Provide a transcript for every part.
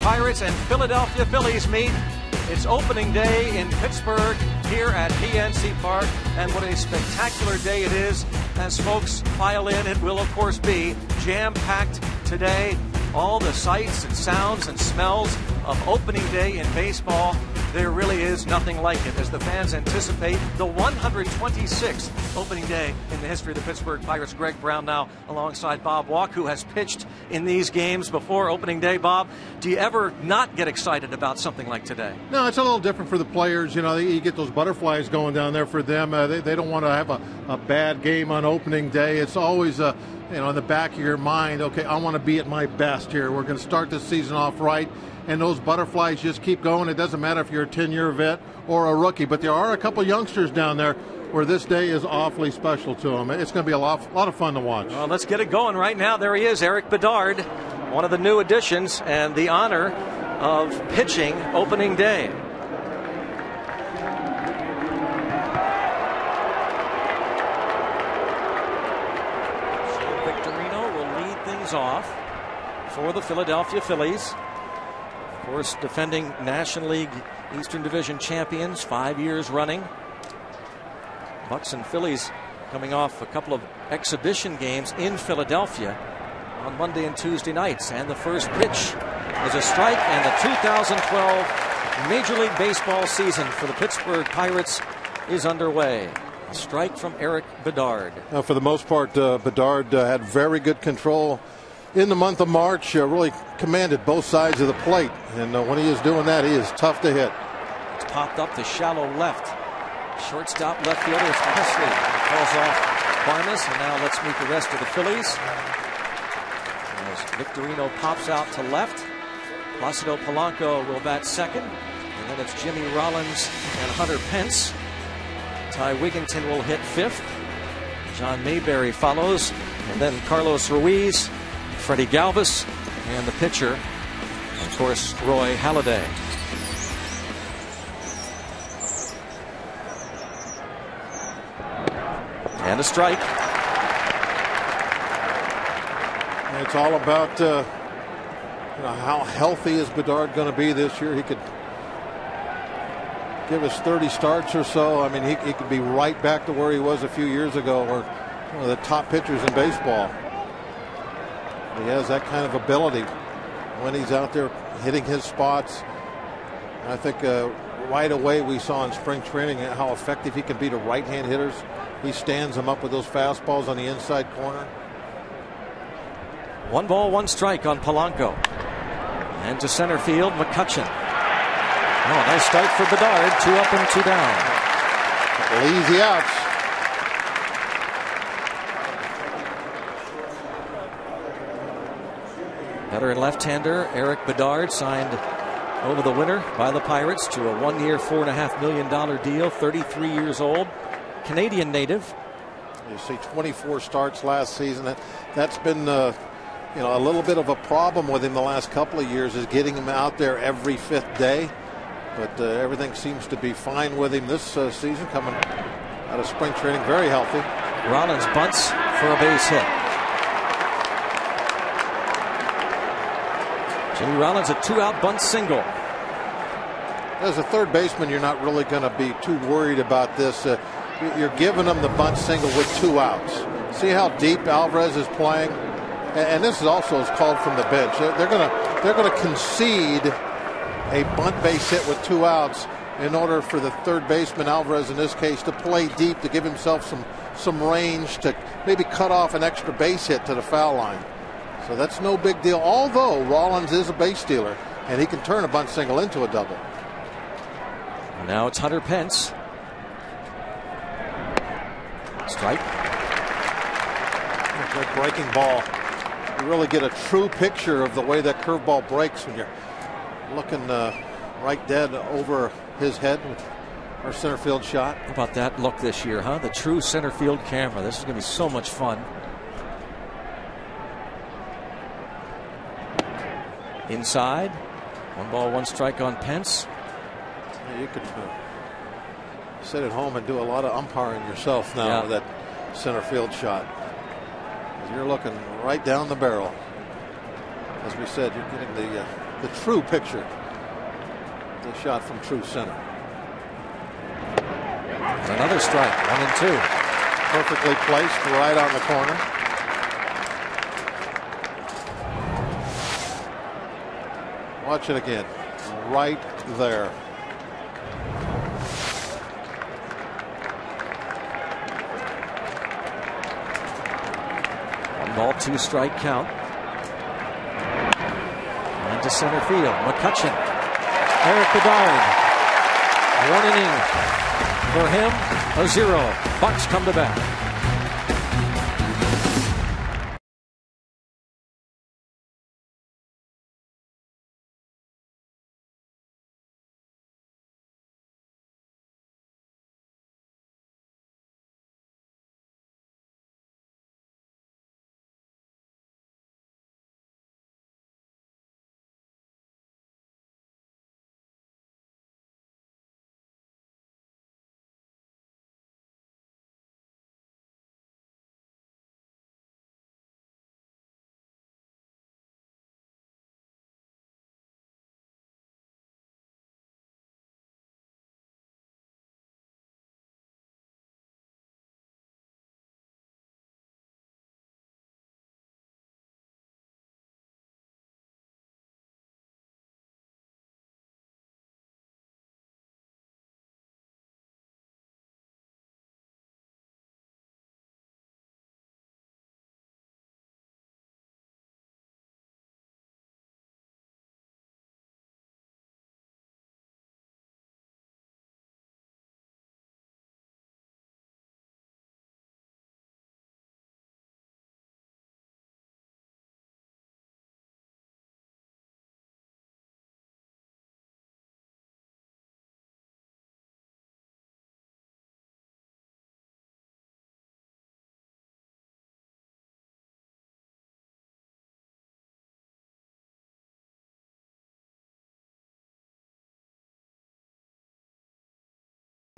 Pirates and Philadelphia Phillies meet. It's opening day in Pittsburgh here at PNC Park, and what a spectacular day it is as folks file in. It will, of course, be jam-packed today. All the sights and sounds and smells of opening day in baseball. There really is nothing like it as the fans anticipate the 126th opening day in the history of the Pittsburgh Pirates. Greg Brown now alongside Bob Walk, who has pitched in these games before opening day. Bob, do you ever not get excited about something like today? No, it's a little different for the players. You know, you get those butterflies going down there for them. They don't want to have a bad game on opening day. It's always in the back of your mind, okay, I want to be at my best here. We're going to start this season off right. And those butterflies just keep going. It doesn't matter if you're a 10-year vet or a rookie, but there are a couple youngsters down there where this day is awfully special to them. It's going to be a lot of fun to watch. Well, let's get it going right now. There he is, Erik Bedard, one of the new additions, and the honor of pitching opening day. So Victorino will lead things off for the Philadelphia Phillies. Of course, defending National League Eastern Division champions 5 years running. Bucks and Phillies coming off a couple of exhibition games in Philadelphia on Monday and Tuesday nights. And the first pitch is a strike, and the 2012 Major League Baseball season for the Pittsburgh Pirates is underway. A strike from Erik Bedard. Now, for the most part, Bedard had very good control in the month of March, really commanded both sides of the plate. And when he is doing that, he is tough to hit. It's popped up to shallow left. Shortstop left fielder is Presley. Calls off Barnes, and now let's meet the rest of the Phillies. As Victorino pops out to left, Placido Polanco will bat second. And then it's Jimmy Rollins and Hunter Pence. Ty Wigginton will hit fifth. John Mayberry follows. And then Carlos Ruiz, Freddie Galvis, and the pitcher, of course, Roy Halladay. And a strike. It's all about how healthy is Bedard going to be this year. He could give us 30 starts or so. I mean, he could be right back to where he was a few years ago, or one of the top pitchers in baseball. He has that kind of ability when he's out there hitting his spots. And I think right away we saw in spring training how effective he can be to right-hand hitters. He stands them up with those fastballs on the inside corner. 1 ball, 1 strike on Polanco. And to center field, McCutchen. Oh, nice start for Bedard. 2 up and 2 down. Couple easy outs. Veteran left-hander Erik Bedard signed over the winter by the Pirates to a 1-year, $4.5 million deal. 33 years old, Canadian native. You see 24 starts last season. That's been a little bit of a problem with him the last couple of years, is getting him out there every 5th day. But everything seems to be fine with him this season, coming out of spring training very healthy. Rollins bunts for a base hit. Jimmy Rollins, a 2-out bunt single. As a third baseman, you're not really going to be too worried about this. You're giving them the bunt single with 2 outs. See how deep Alvarez is playing, and this is also called from the bench. They're going to concede a bunt base hit with 2 outs in order for the third baseman, Alvarez in this case, to play deep, to give himself some range to maybe cut off an extra base hit to the foul line. So that's no big deal, although Rollins is a base stealer, and he can turn a bunt single into a double. Now it's Hunter Pence. Strike. Good breaking ball. You really get a true picture of the way that curveball breaks when you're looking right dead over his head with our center field shot. How about that look this year, huh? The true center field camera. This is going to be so much fun. Inside. 1 ball, 1 strike on Pence. Yeah, you could sit at home and do a lot of umpiring yourself now with that center field shot. You're looking right down the barrel. As we said, you're getting the the true picture. The shot from true center. Another strike, 1-2. Perfectly placed right on the corner. Watch it again. Right there. 1 ball, 2 strike count. Into center field. McCutchen. Erik Bedard. 1 inning for him. A 0. Bucks come to bat.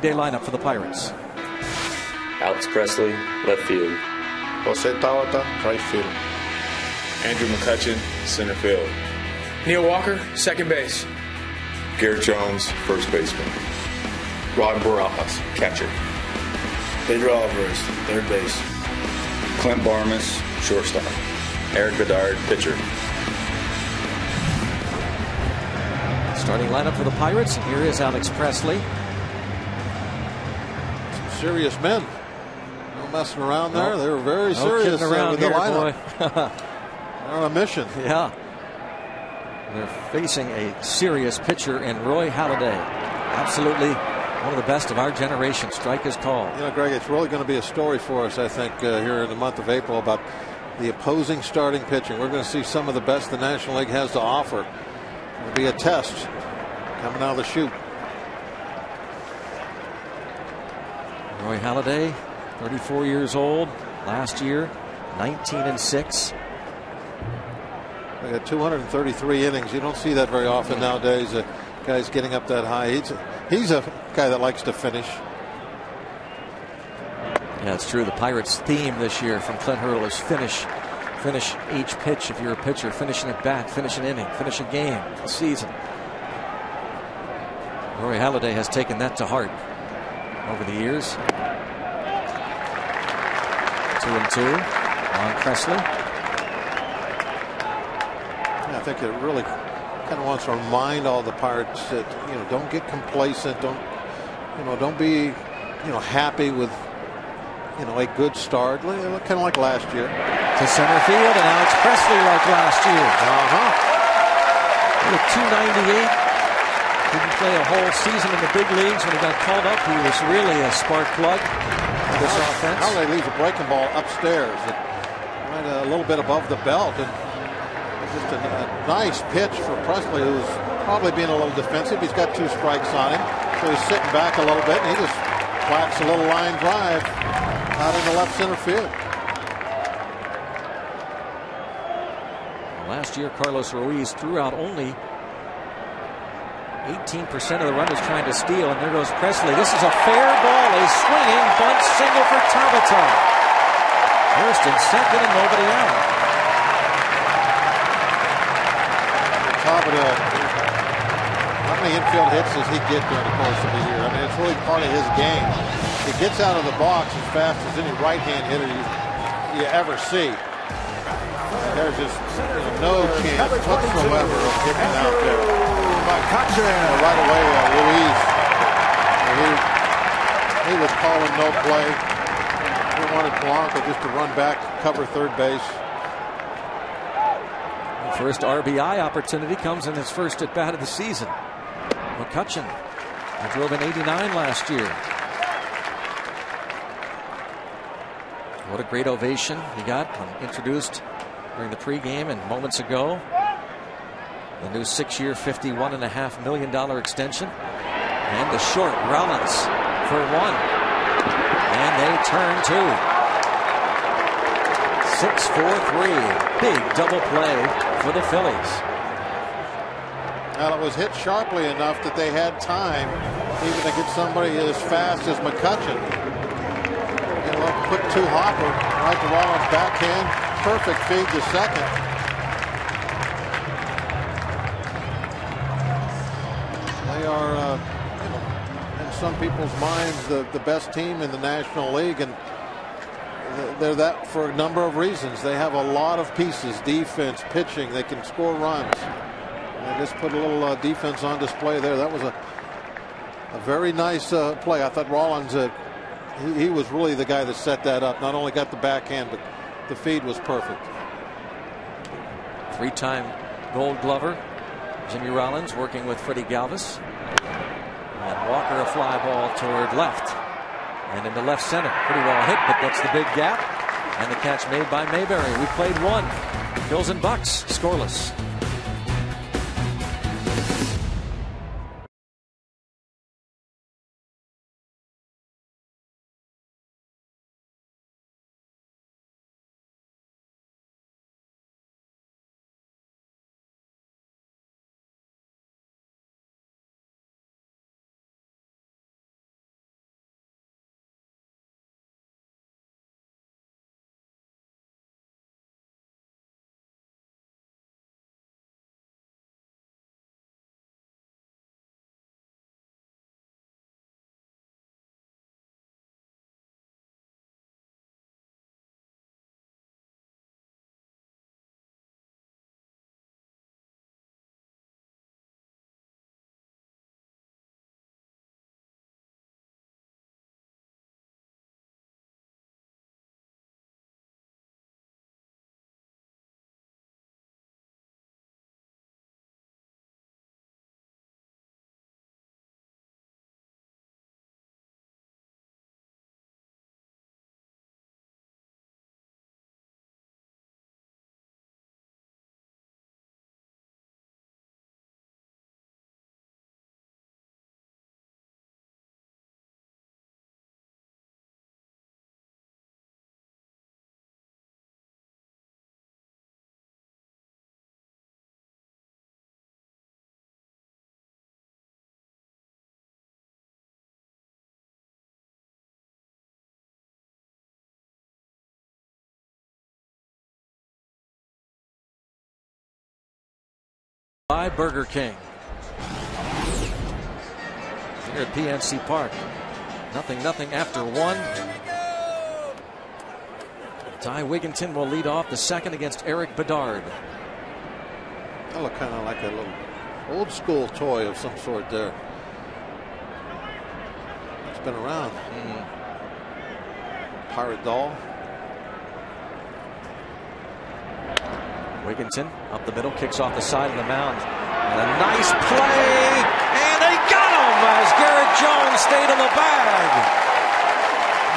Day lineup for the Pirates. Alex Presley, left field. Jose Tawata, right field. Andrew McCutchen, center field. Neil Walker, second base. Garrett Jones, first baseman. Rod Barajas, catcher. Pedro Alvarez, third base. Clint Barmas, shortstop. Erik Bedard, pitcher. Starting lineup for the Pirates. And here is Alex Presley. Serious men. No messing around there. They were very No serious around with here, the lineup. boy. They're on a mission. Yeah. They're facing a serious pitcher in Roy Halladay. Absolutely one of the best of our generation. Strike is called. You know, Greg, it's really going to be a story for us, I think, here in the month of April about the opposing starting pitching. We're going to see some of the best the National League has to offer. It'll be a test coming out of the chute. Roy Halladay, 34 years old. Last year, 19-6. They got 233 innings. You don't see that very often nowadays. Guys getting up that high. He's a guy that likes to finish. Yeah, it's true. The Pirates' theme this year from Clint Hurdle is finish. Finish each pitch if you're a pitcher. Finish an at-bat. Finish an inning. Finish a game. A season. Roy Halladay has taken that to heart over the years. 2-2 on Presley. I think it really kind of wants to remind all the Pirates that, you know, don't get complacent. Don't be, happy with, a good start. Kind of like last year. To center field, and Alex Presley like last year. With 298. Didn't play a whole season in the big leagues. When he got called up, he was really a spark plug for this offense. Now they leave a breaking ball upstairs, right a little bit above the belt, and just a nice pitch for Presley, who's probably being a little defensive. He's got 2 strikes on him, so he's sitting back a little bit, and he just whacks a little line drive out into left center field. Last year, Carlos Ruiz threw out only 18% of the runners trying to steal, and there goes Presley. This is a fair ball. A swinging bunt single for Tabata. First and second, and nobody out. Sabado, how many infield hits does he get during the course of the year? I mean, it's really part of his game. He gets out of the box as fast as any right-hand hitter you ever see. There's just no chance whatsoever of getting out there. Right away, Ruiz, he was calling no play. He wanted Blanco just to run back, cover third base. First RBI opportunity comes in his first at bat of the season. McCutchen, he drove in 89 last year. What a great ovation he got when introduced during the pregame and moments ago. The new 6-year, $51.5 million extension. And the short, Rollins for one. And they turn two. 6-4-3. Big double play for the Phillies. Well, it was hit sharply enough that they had time even to get somebody as fast as McCutchen. And a quick two-hopper right to Rollins' backhand. Perfect feed to second. They are, in some people's minds, the best team in the National League, and they're that for a number of reasons. They have a lot of pieces, defense, pitching. They can score runs. And they just put a little defense on display there. That was a very nice play. I thought Rollins, he was really the guy that set that up. Not only got the backhand, but the feed was perfect. Three-time Gold Glover Jimmy Rollins working with Freddie Galvis. And Walker a fly ball toward left. And into left center. Pretty well hit, but that's the big gap. And the catch made by Mayberry. We played one. Bills and Bucks scoreless. By Burger King here at PNC Park. 0-0 after one. Ty Wigginton will lead off the second against Eric Bedard. That looked kind of like a little old school toy of some sort there. It's been around. Pirate doll. Wigginton up the middle, kicks off the side of the mound. And a nice play. And they got him as Garrett Jones stayed in the bag.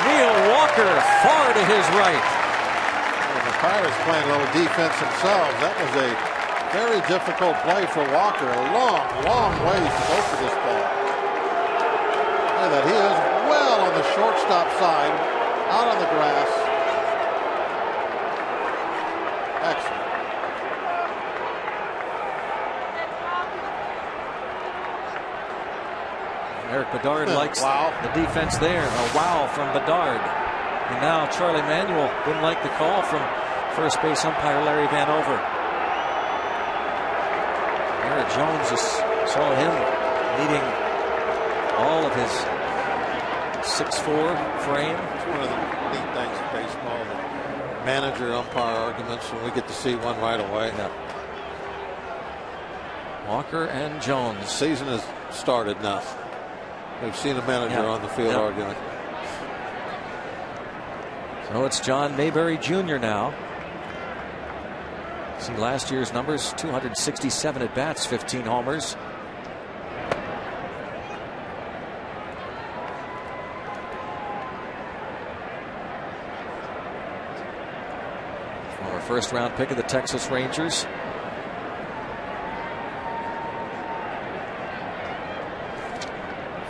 Neil Walker far to his right. Well, the Pirates playing a little defense themselves. That was a very difficult play for Walker. A long ways to go for this ball. Look at that. He is well on the shortstop side, out on the grass. Excellent. Eric Bedard likes the defense there. A wow from Bedard. And now Charlie Manuel didn't like the call from first base umpire Larry Vanover. there. Jones just saw him needing all of his 6'4" frame. It's one of the neat things in baseball, the manager-umpire arguments, and we get to see one right away. Yeah. Walker and Jones. The season has started now. We've seen a manager on the field arguing. So it's John Mayberry Jr. now. See last year's numbers: 267 at bats, 15 homers. Former first-round pick of the Texas Rangers.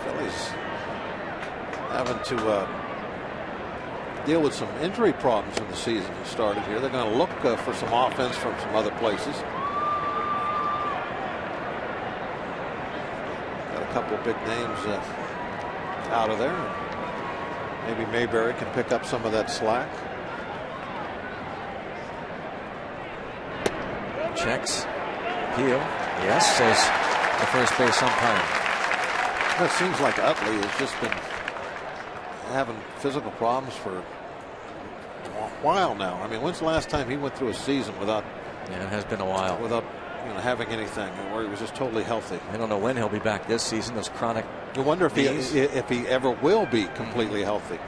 Phillies having to deal with some injury problems when the season has started here. They're going to look for some offense from some other places. Got a couple of big names out of there. Maybe Mayberry can pick up some of that slack. Checks. Heel. Yes, says the first base umpire. It seems like Utley has just been having physical problems for a while now. I mean, when's the last time he went through a season without? Yeah, it has been a while. Without having anything, where he was just totally healthy. I don't know when he'll be back this season. Those chronic. You wonder if he ever will be completely healthy.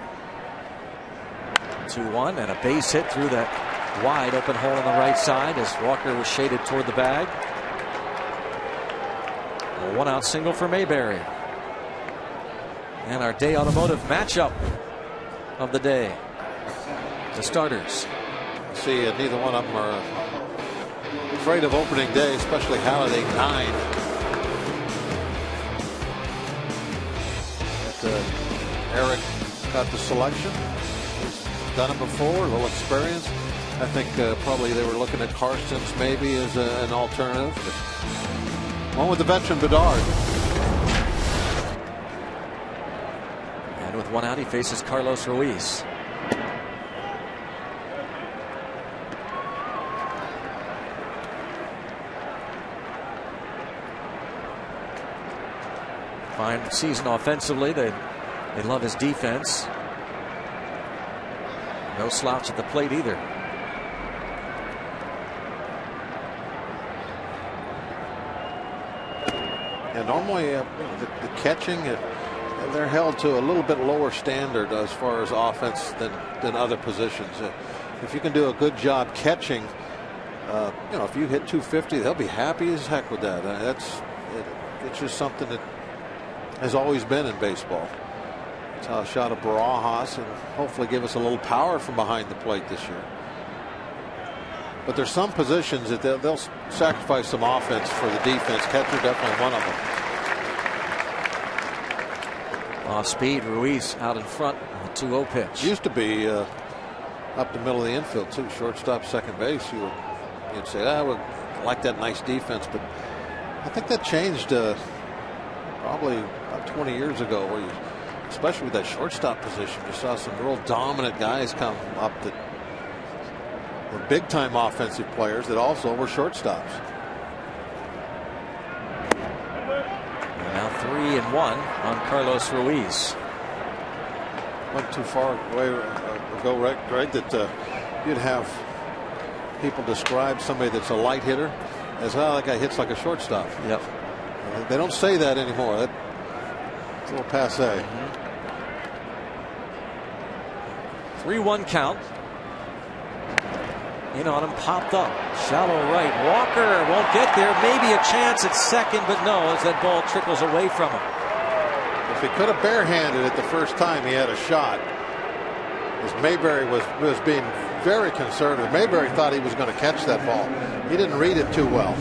2-1 and a base hit through that wide open hole on the right side as Walker was shaded toward the bag. A 1-out single for Mayberry. And our day automotive matchup of the day. The starters. See, neither one of them are afraid of opening day, especially Halliday 9. Eric got the selection. He's done it before, a little experience. I think probably they were looking at Karstens maybe as an alternative. But one with the veteran Bedard. And with 1 out, he faces Carlos Ruiz. Fine season offensively. They love his defense. No slouch at the plate either. And normally the catching, they're held to a little bit lower standard as far as offense than other positions. If you can do a good job catching, if you hit 250, they'll be happy as heck with that. It's just something that has always been in baseball. It's how a shot of Barajas and hopefully give us a little power from behind the plate this year. But there's some positions that they'll sacrifice some offense for the defense. Catcher definitely one of them. Off speed, Ruiz out in front with a 2-0 pitch. Used to be up the middle of the infield too, shortstop, second base. You'd say, I would like that nice defense, but I think that changed probably about 20 years ago, where especially with that shortstop position, you saw some real dominant guys come up that were big time offensive players that also were shortstops. Now 3-1 on Carlos Ruiz. Went too far away ago, Greg, that you'd have people describe somebody that's a light hitter as, that guy hits like a shortstop. Yep. They don't say that anymore. It's a little passe. 3-1 count. In on him, popped up. Shallow right. Walker won't get there. Maybe a chance at second, but no, as that ball trickles away from him. If he could have barehanded it the first time, he had a shot. As Mayberry was being very conservative. Mayberry thought he was going to catch that ball. He didn't read it too well.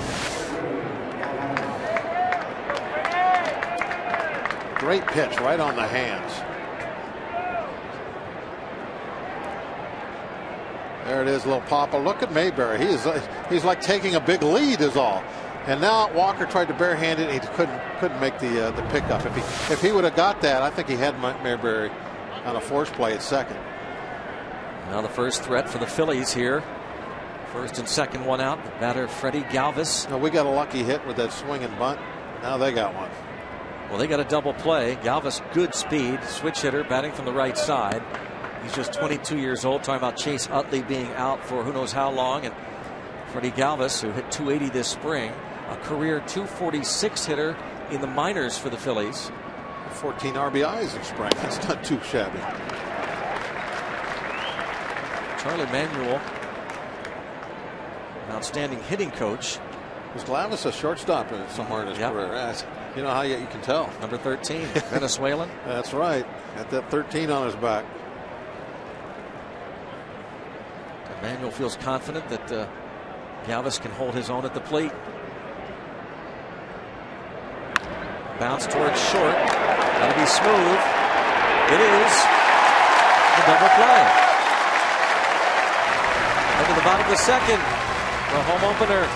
Great pitch right on the hands. There it is, a little pop. Look at Mayberry. He's like taking a big lead is all. And now Walker tried to barehand it. He couldn't make the pickup. If he would have got that, I think he had Mayberry on a force play at second. Now the first threat for the Phillies here First and second, one out. The batter, Freddie Galvis. We got a lucky hit with that swing and bunt. Now they got one. Well, they got a double play. Galvis, good speed, switch hitter, batting from the right side. He's just 22 years old. Talking about Chase Utley being out for who knows how long. And Freddie Galvis, who hit 280 this spring, a career 246 hitter in the minors for the Phillies. 14 RBIs in spring. That's not too shabby. Charlie Manuel, an outstanding hitting coach. Was Glavis a shortstop somewhere in his career? You know how you can tell. Number 13, Venezuelan. That's right. Got that 13 on his back. Manuel feels confident that Galvis can hold his own at the plate. Bounce towards short. That'll be smooth. It is the double play. Into the bottom of the second. The home opener.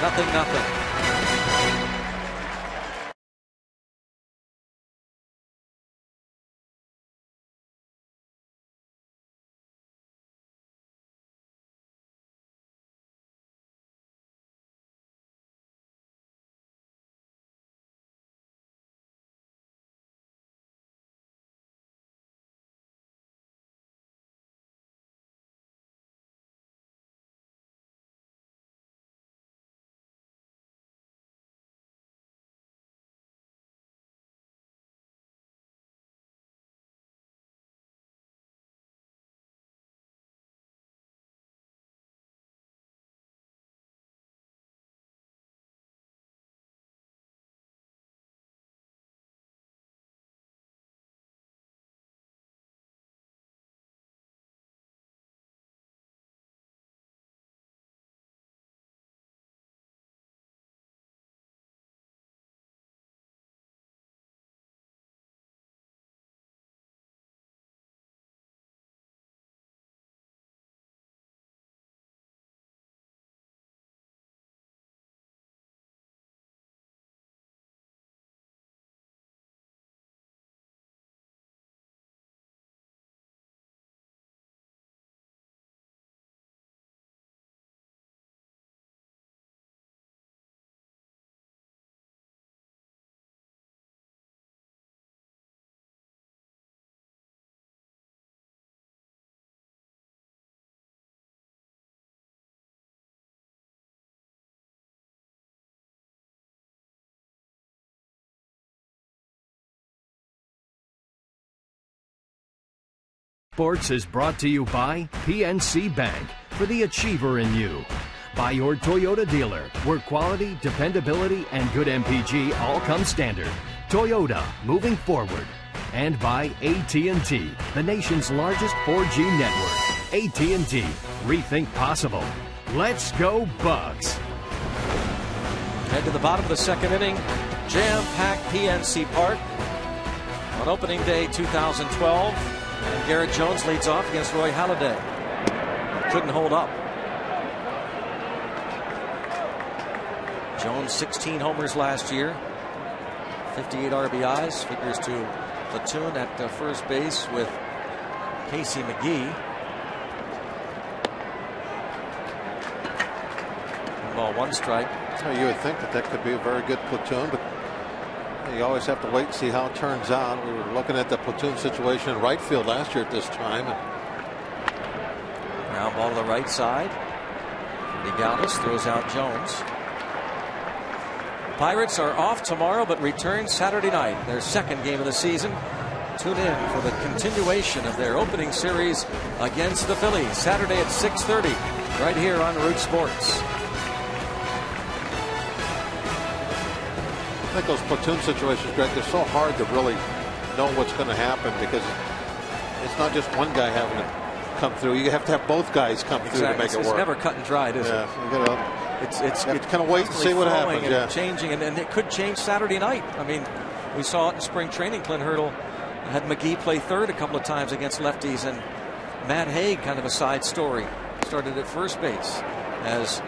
0-0. Sports is brought to you by PNC Bank, for the achiever in you. By your Toyota dealer, where quality, dependability, and good MPG all come standard. Toyota, moving forward. And by AT&T, the nation's largest 4G network. AT&T, rethink possible. Let's go Bucks. Head to the bottom of the second inning. Jam-packed PNC Park on opening day 2012. And Garrett Jones leads off against Roy Halladay. Couldn't hold up. Jones 16 homers last year, 58 RBIs, figures to platoon at first base with Casey McGee. 1 strike. You would think that could be a very good platoon, but you always have to wait and see how it turns out. We were looking at the platoon situation in right field last year at this time. Ground ball to the right side. Freddie Galvis throws out Jones. Pirates are off tomorrow but return Saturday night, their second game of the season. Tune in for the continuation of their opening series against the Phillies Saturday at 6:30 right here on Root Sports. I think those platoon situations, Greg, they're so hard to really know what's going to happen because it's not just one guy having to come through. You have to have both guys come through to make it work. It's never cut and dried, is it? It's kind of wait and see what happens. And changing, and it could change Saturday night. I mean, we saw it in spring training. Clint Hurdle had McGee play third a couple of times against lefties, and Matt Haig, kind of a side story, started at first base as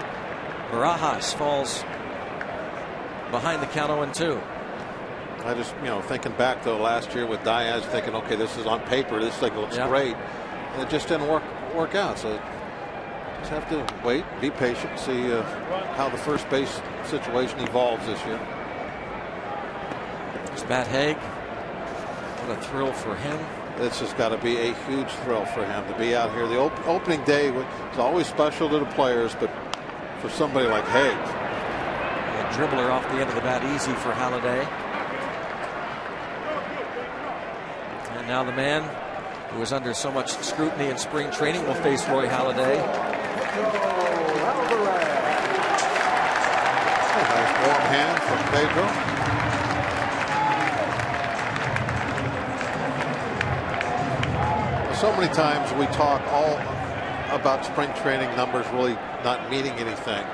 Barajas falls behind the count 0-2. I just, thinking back to last year with Diaz, thinking, okay, this is on paper, this thing looks great, and it just didn't work out. So Just have to wait, be patient, see how the first base situation evolves this year. There's Matt Haig. What a thrill for him. This has got to be a huge thrill for him to be out here. The opening day is always special to the players, but for somebody like Haig. A dribbler off the end of the bat, easy for Halladay. And now the man who was under so much scrutiny in spring training will face Roy Halladay. Nice warm hand from Pedro. So many times we talk all about spring training numbers really not meaning anything.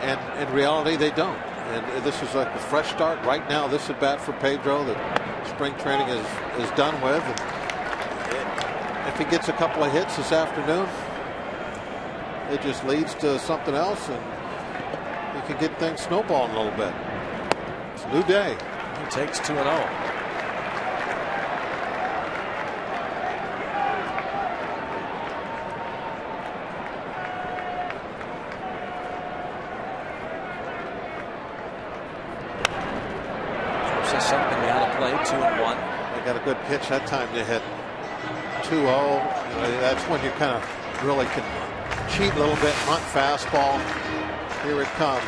And in reality, they don't. And this is like a fresh start right now. This at bat for Pedro that spring training is done with. And if he gets a couple of hits this afternoon, it just leads to something else, and he can get things snowballing a little bit. It's a new day. He takes 2-0. Something out of play, 2-1. They got a good pitch that time to hit 2-0. That's when you kind of really can cheat a little bit, hunt fastball. Here it comes.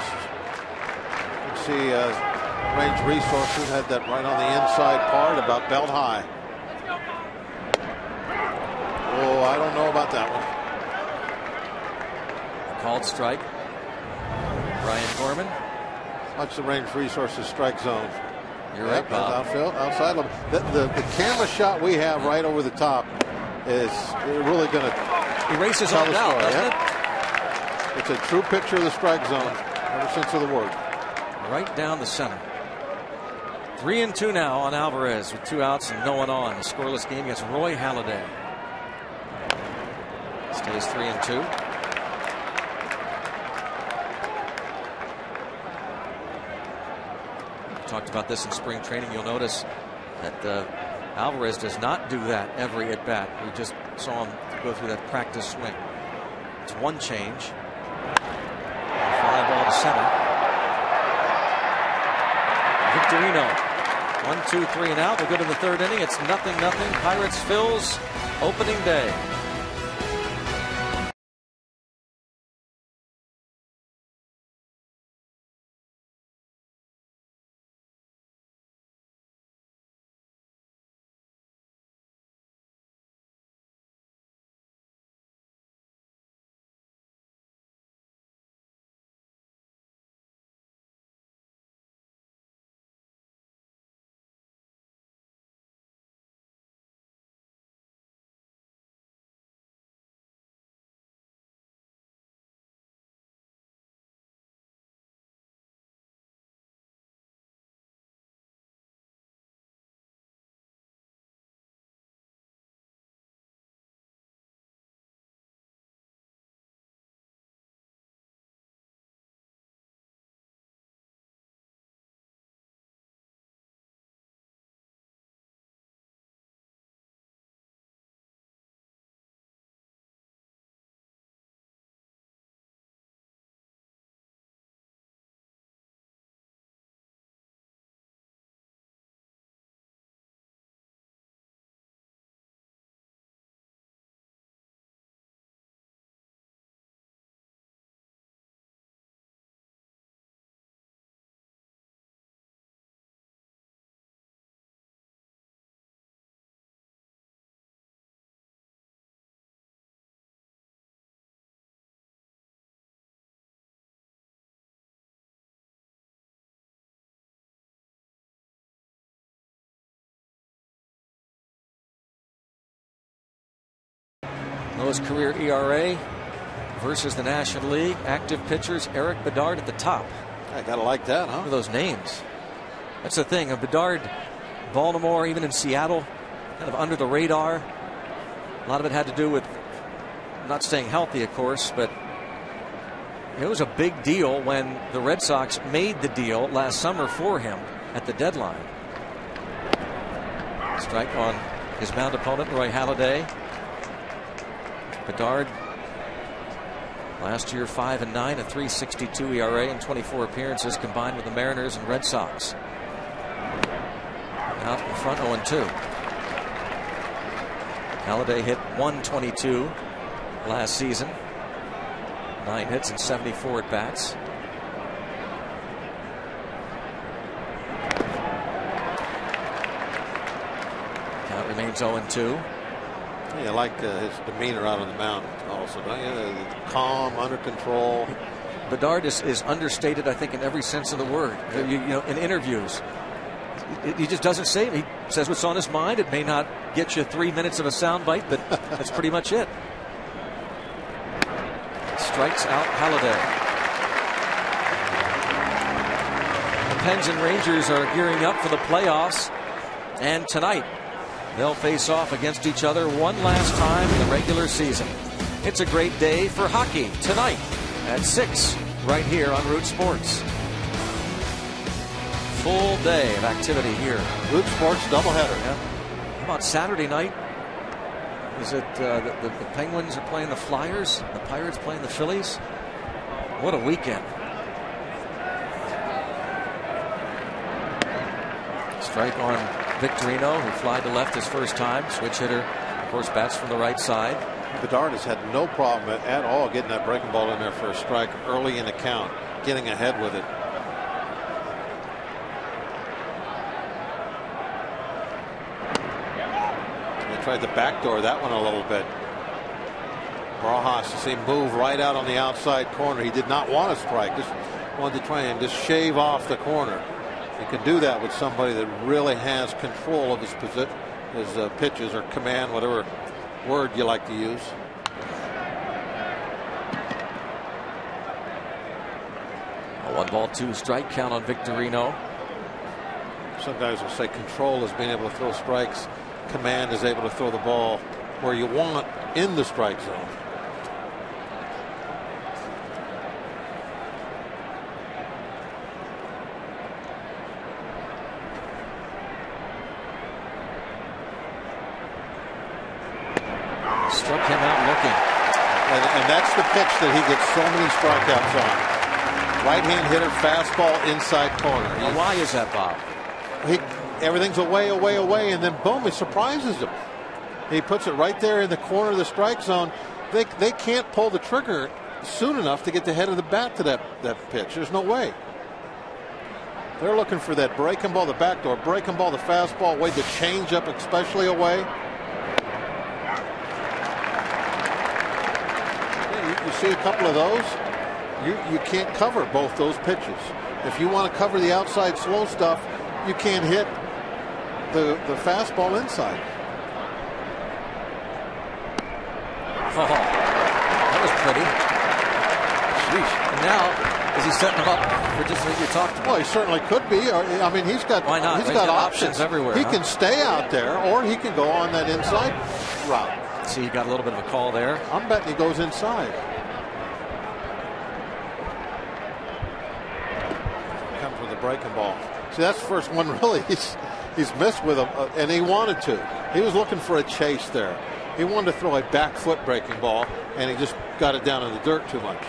You can see Range Resources had that right on the inside part, about belt high. Oh, I don't know about that one. Called strike. Brian Gorman. Watch the Range Resources strike zone. You're right, Bob. Outfield, outside. The camera shot we have right over the top is really going to erases all doubt, doesn't it? It's a true picture of the strike zone, every sense of the word. Right down the center. 3-2 now on Alvarez with 2 outs and no one on. A scoreless game against Roy Halladay. Stays 3-2. Talked about this in spring training. You'll notice that Alvarez does not do that every at bat. We just saw him go through that practice swing. It's one change. Fly ball to center. Victorino. 1, 2, 3 and out. We'll go to the third inning. It's 0-0. Pirates Phils opening day. Lowest career ERA versus the National League. Active pitchers, Eric Bedard at the top. I gotta like that, huh? Look at those names. That's the thing. Bedard, Baltimore, even in Seattle, kind of under the radar. A lot of it had to do with not staying healthy, of course, but it was a big deal when the Red Sox made the deal last summer for him at the deadline. Strike on his mound opponent, Roy Halladay. Bedard Last year 5-9, a 3.62 ERA in 24 appearances combined with the Mariners and Red Sox. Out in front 0-2. Halladay hit .122 last season. 9 hits and 74 at bats. Count remains 0-2. You like his demeanor out on the mound also, don't you? Calm, under control. Bedard is understated, I think, in every sense of the word. You know, in interviews, he just doesn't say it. He says what's on his mind. It may not get you 3 minutes of a soundbite, but that's pretty much it. Strikes out Halladay. The Pens and Rangers are gearing up for the playoffs, and tonight they'll face off against each other one last time in the regular season. It's a great day for hockey tonight at 6 right here on Root Sports. Full day of activity here. Root Sports doubleheader. Yeah. How about Saturday night? Is it the Penguins are playing the Flyers, the Pirates playing the Phillies? What a weekend. Strike on Victorino, who flied to left his first time. Switch hitter, of course, bats from the right side. Bedard has had no problem at all getting that breaking ball in there for a strike early in the count, getting ahead with it. They tried to backdoor that one a little bit. Barajas, you see, move right out on the outside corner. He did not want to strike. Just wanted to try and just shave off the corner. You can do that with somebody that really has control of his position, his pitches or command, whatever word you like to use. A 1-2 strike count on Victorino. Some guys will say control is being able to throw strikes. Command is able to throw the ball where you want in the strike zone. Struck him out looking. And that's the pitch that he gets so many strikeouts on. Right-hand hitter, fastball, inside corner. Now, why is that, Bob? Everything's away, and then boom, it surprises him. He puts it right there in the corner of the strike zone. They can't pull the trigger soon enough to get the head of the bat to that pitch. There's no way. They're looking for that breaking ball, the backdoor, breaking ball, the fastball away, the changeup especially away. You see a couple of those, you can't cover both those pitches. If you want to cover the outside slow stuff, you can't hit the fastball inside. Oh, that was pretty. Sheesh. And now, is he setting him up for just what you talked about? Well, he certainly could be. I mean, he's got Why not? He's got options everywhere. He can stay out there, or he can go on that inside route. See, he got a little bit of a call there. I'm betting he goes inside. Comes with a breaking ball. See, that's the first one really he's missed with him, and he wanted to. He was looking for a chase there. He wanted to throw a back foot breaking ball, and he just got it down in the dirt too much.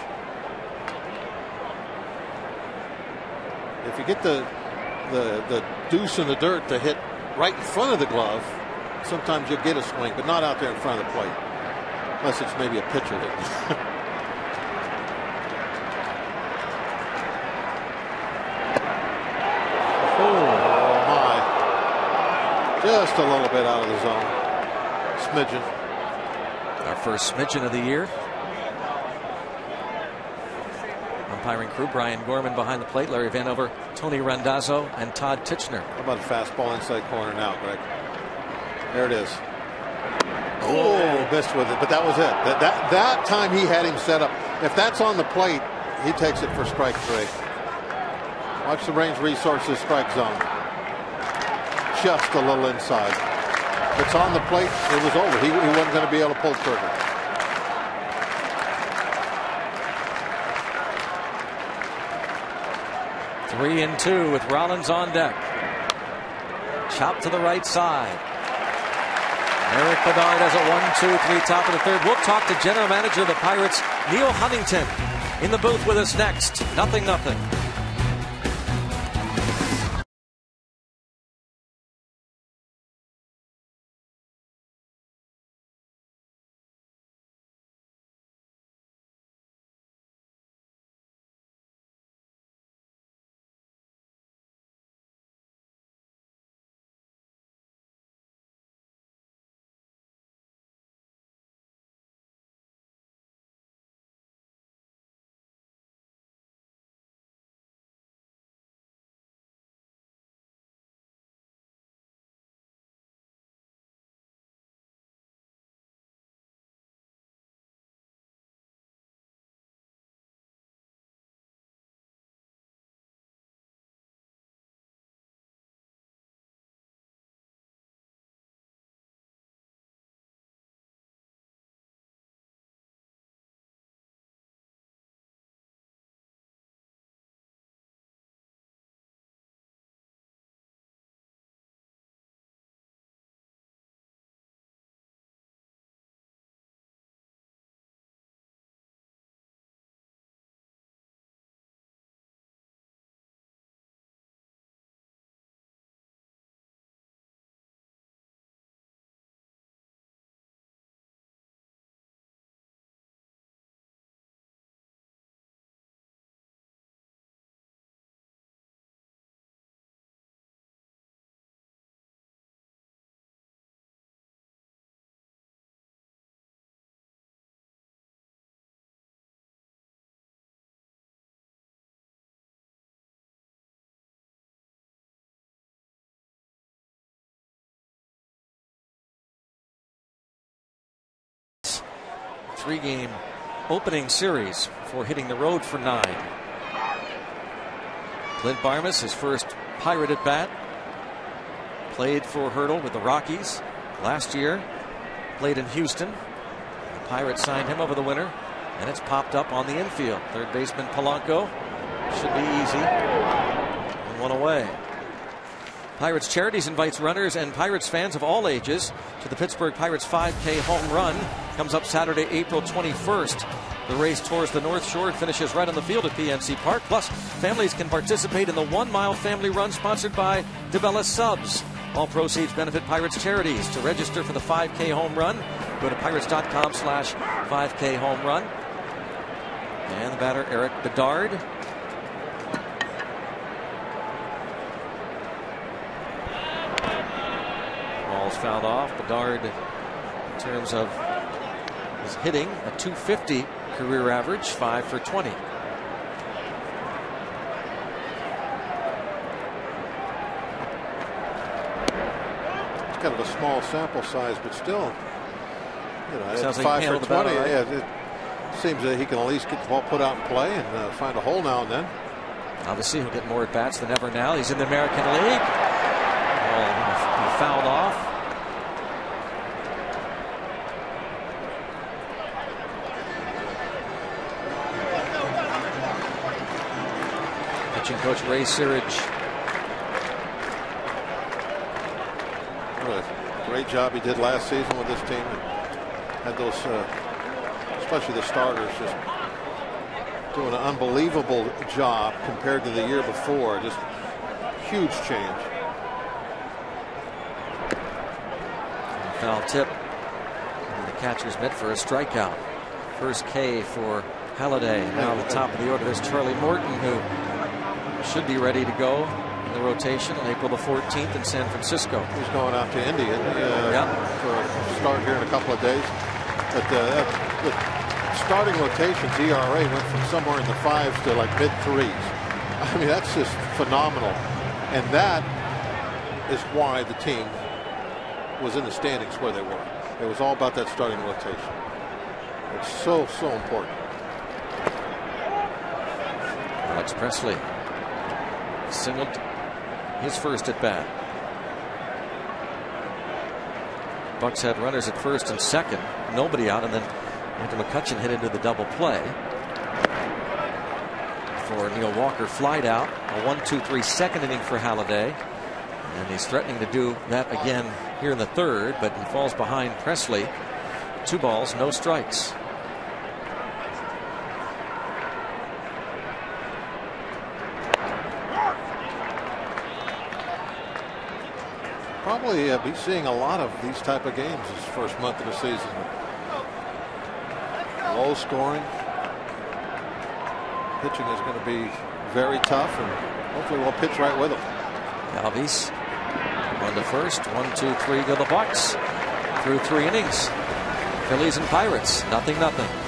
If you get the deuce in the dirt to hit right in front of the glove, sometimes you'll get a swing, but not out there in front of the plate. Unless it's maybe a pitcher hitting. Oh my. Just a little bit out of the zone. Smidgen. Our first smidgen of the year. Umpiring crew, Brian Gorman behind the plate, Larry Vanover, Tony Randazzo, and Todd Titchener. How about a fastball inside corner now, Greg? There it is. Oh, missed with it, but that was it. That time he had him set up. If that's on the plate, he takes it for strike 3. Watch the Range Resources strike zone. Just a little inside. If it's on the plate, it was over. He wasn't going to be able to pull trigger. Three and two with Rollins on deck. Chop to the right side. Eric Bedard has a 1-2-3 top of the third. We'll talk to General Manager of the Pirates, Neil Huntington, in the booth with us next. 0-0. Three-game opening series for hitting the road for 9. Clint Barmes, his first Pirate at bat. Played for Hurdle with the Rockies last year. Played in Houston. The Pirates signed him over the winter, and it's popped up on the infield. Third baseman Polanco. Should be easy. And 1 away. Pirates Charities invites runners and Pirates fans of all ages to the Pittsburgh Pirates 5K home run. Comes up Saturday, April 21st. The race tours the North Shore and finishes right on the field at PNC Park. Plus, families can participate in the 1 mile family run sponsored by DeBella Subs. All proceeds benefit Pirates Charities. To register for the 5K home run, go to pirates.com/5K home run. And the batter, Eric Bedard. Ball's fouled off. Bedard, in terms of his hitting, a .250 career average, 5 for 20. It's kind of a small sample size, but still, Sounds at like 5 for 20. Right? Yeah, it seems that he can at least get the ball put out and play and find a hole now and then. Obviously, he'll get more at bats than ever now. He's in the American League. He fouled off. Pitching coach Ray Searage. What a great job he did last season with this team. Had those, especially the starters, just doing an unbelievable job compared to the year before. Just huge change. Foul tip in the catcher's mitt for a strikeout. First K for Halladay. Now the top of the order is Charlie Morton, who should be ready to go in the rotation on April the 14th in San Francisco. He's going out to Indy for a start here in a couple of days. But the starting rotations, ERA went from somewhere in the 5s to like mid-3s. I mean, that's just phenomenal. And that is why the team was in the standings where they were. It was all about that starting rotation. It's so important. Alex Presley singled his first at bat. Bucks had runners at first and second, nobody out, and then Andrew McCutchen hit into the double play before Neil Walker flied out. A 1-2-3 second inning for Halladay. And he's threatening to do that again here in the third, but he falls behind Presley. 2 balls, no strikes. Probably be seeing a lot of these type of games this first month of the season. Low scoring. Pitching is going to be very tough, and hopefully we'll pitch right with them. Galvis on to first. 1, 2, 3 go the Bucks. Through 3 innings. Phillies and Pirates, 0-0.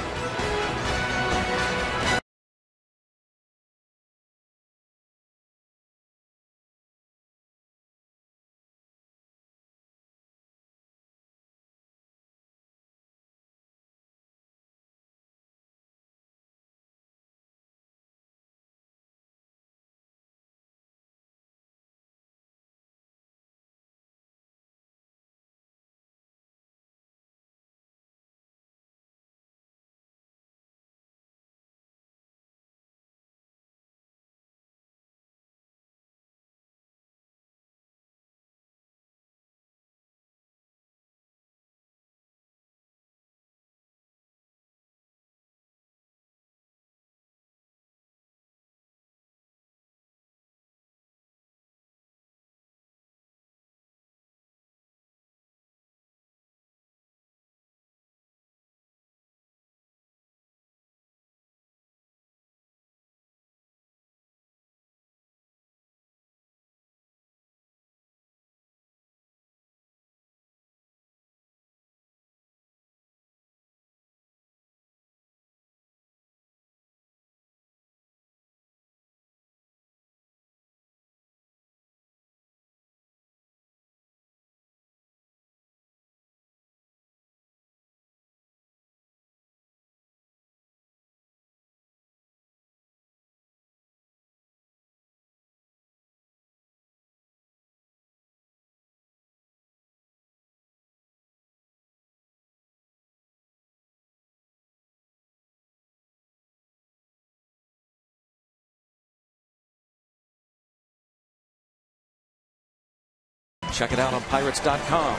Check it out on Pirates.com.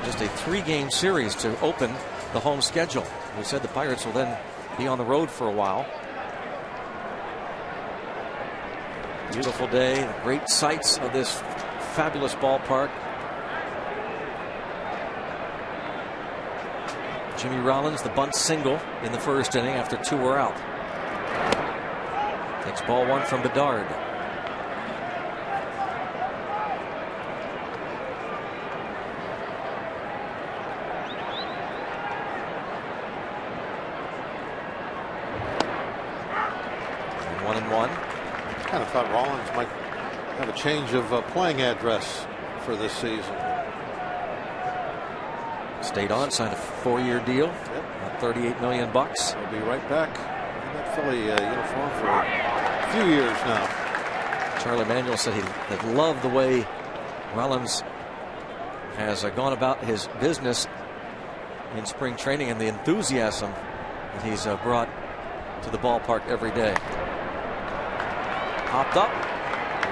Just a 3-game series to open the home schedule. We said the Pirates will then be on the road for a while. Beautiful day, great sights of this fabulous ballpark. Jimmy Rollins, the bunt single in the first inning after 2 were out. Takes ball 1 from Bedard. I kind of thought Rollins might have a change of playing address for this season. Stayed on, signed a 4-year deal. Yep. $38 million. He'll be right back in that Philly uniform for a few years now. Charlie Manuel said he loved the way Rollins has gone about his business in spring training and the enthusiasm that he's brought to the ballpark every day. Hopped up.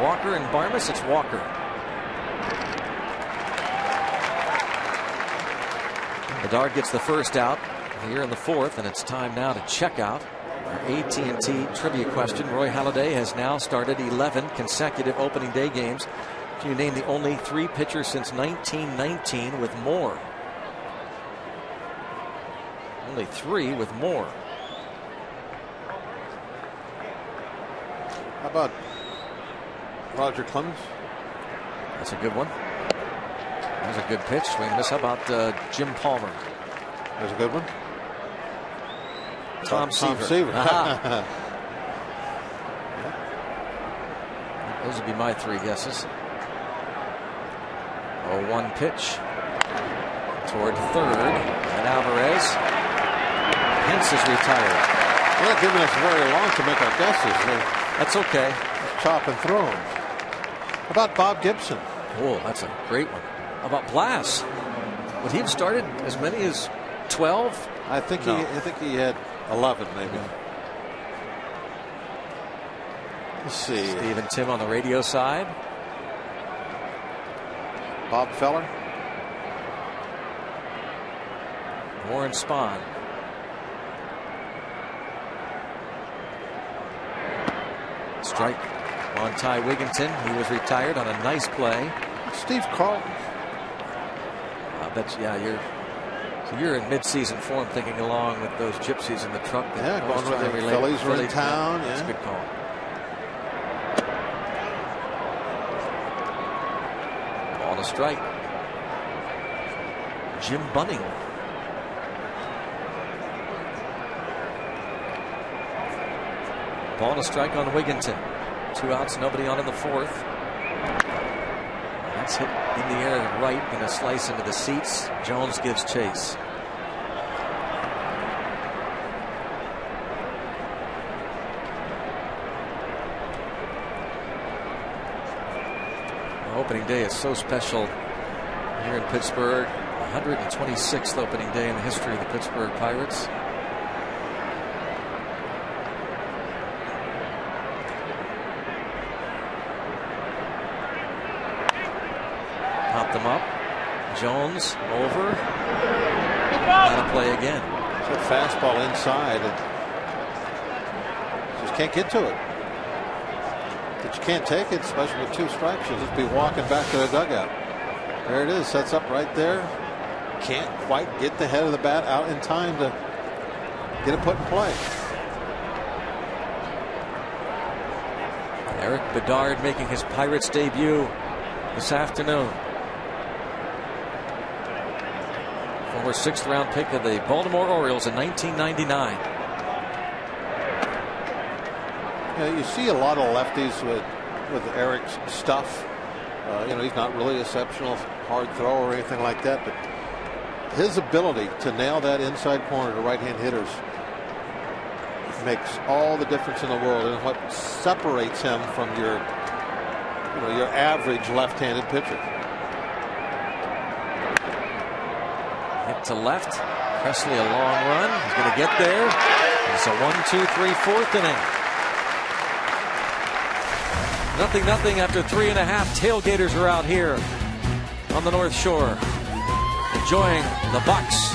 Walker and Barmes. It's Walker. Bedard gets the first out here in the 4th, and it's time now to check out. Our AT&T trivia question. Roy Halladay has now started 11 consecutive opening day games. Can you name the only 3 pitchers since 1919 with more? Only 3 with more. How about Roger Clemens? That's a good one. That was a good pitch. Swing and miss. How about Jim Palmer? That's a good one. Tom Seaver. Those would be my 3 guesses. 0-1 pitch toward third. And Alvarez. Hence is retired. They're not giving us very long to make our guesses. That's okay. Chop and throw. How about Bob Gibson? Oh, that's a great one. How about Blas? Would he have started as many as 12? I think he had 11 maybe. Let's see. Steve and Tim on the radio side. Bob Feller. Warren Spahn. Strike on Ty Wigginton. He was retired on a nice play. Steve Carlton. I bet you, yeah, you're in mid-season form, thinking along with those gypsies in the truck. Yeah, going with the Phillies were in town. That's a good call. Ball to strike. Jim Bunning. Ball to strike on Wigginton. 2 outs, nobody on in the fourth. That's hit in the air right, going to slice into the seats. Jones gives chase. Opening day is so special here in Pittsburgh. 126th opening day in the history of the Pittsburgh Pirates. Popped them up. Jones over. Got to play again. It's a fastball inside. And just can't get to it. But you can't take it, especially with 2 strikes. You'll just be walking back to the dugout. There it is. Sets up right there. Can't quite get the head of the bat out in time to get it put in play. Eric Bedard making his Pirates debut this afternoon. Former 6th round pick of the Baltimore Orioles in 1999. You see a lot of lefties with Eric's stuff. He's not really an exceptional hard thrower or anything like that, but his ability to nail that inside corner to right-hand hitters makes all the difference in the world, and what separates him from your average left-handed pitcher. Hit to left. Presley a long run. He's going to get there. It's a 1-2-3 4th inning. 0-0 after 3.5. Tailgaters are out here on the North Shore, enjoying the Bucks.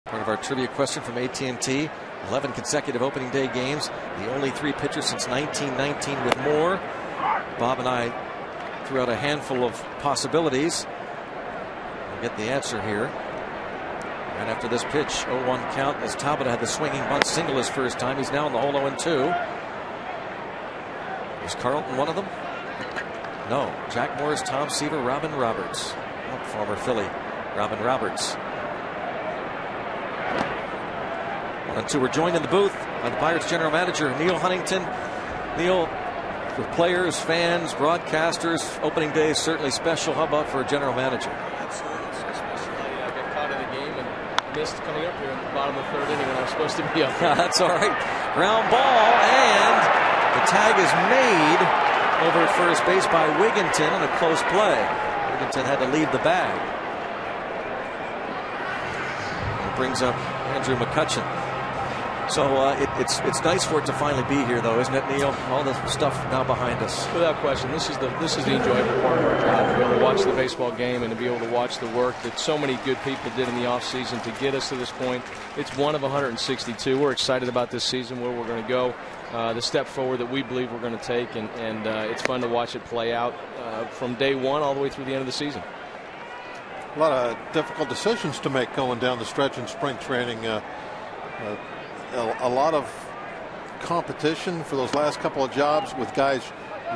Part of our trivia question from AT&T. 11 consecutive opening day games. The only 3 pitchers since 1919 with more. Bob and I threw out a handful of possibilities. We'll get the answer here. And after this pitch, 0-1 count as Talbot had the swinging bunt single his first time. He's now in the hole 0-2. Was Carlton one of them? No. Jack Morris, Tom Seaver, Robin Roberts. Former Philly, Robin Roberts. And so we're joined in the booth by the Pirates general manager, Neil Huntington. Neil, for players, fans, broadcasters, opening day is certainly special. How about for a general manager? Absolutely. Especially I got caught in the game and missed coming up here at the bottom of the third inning when I was supposed to be up here. That's all right. Ground ball, and the tag is made over at first base by Wigginton on a close play. Wigginton had to leave the bag. It brings up Andrew McCutchen. So it's nice for it to finally be here, though, isn't it, Neil? All the stuff now behind us. Without question, this is the enjoyable part of our job, to be able to watch the baseball game and to be able to watch the work that so many good people did in the offseason to get us to this point. It's one of 162. We're excited about this season, where we're going to go, the step forward that we believe we're going to take, and it's fun to watch it play out from day one all the way through the end of the season. A lot of difficult decisions to make going down the stretch in spring training. A lot of competition for those last couple of jobs with guys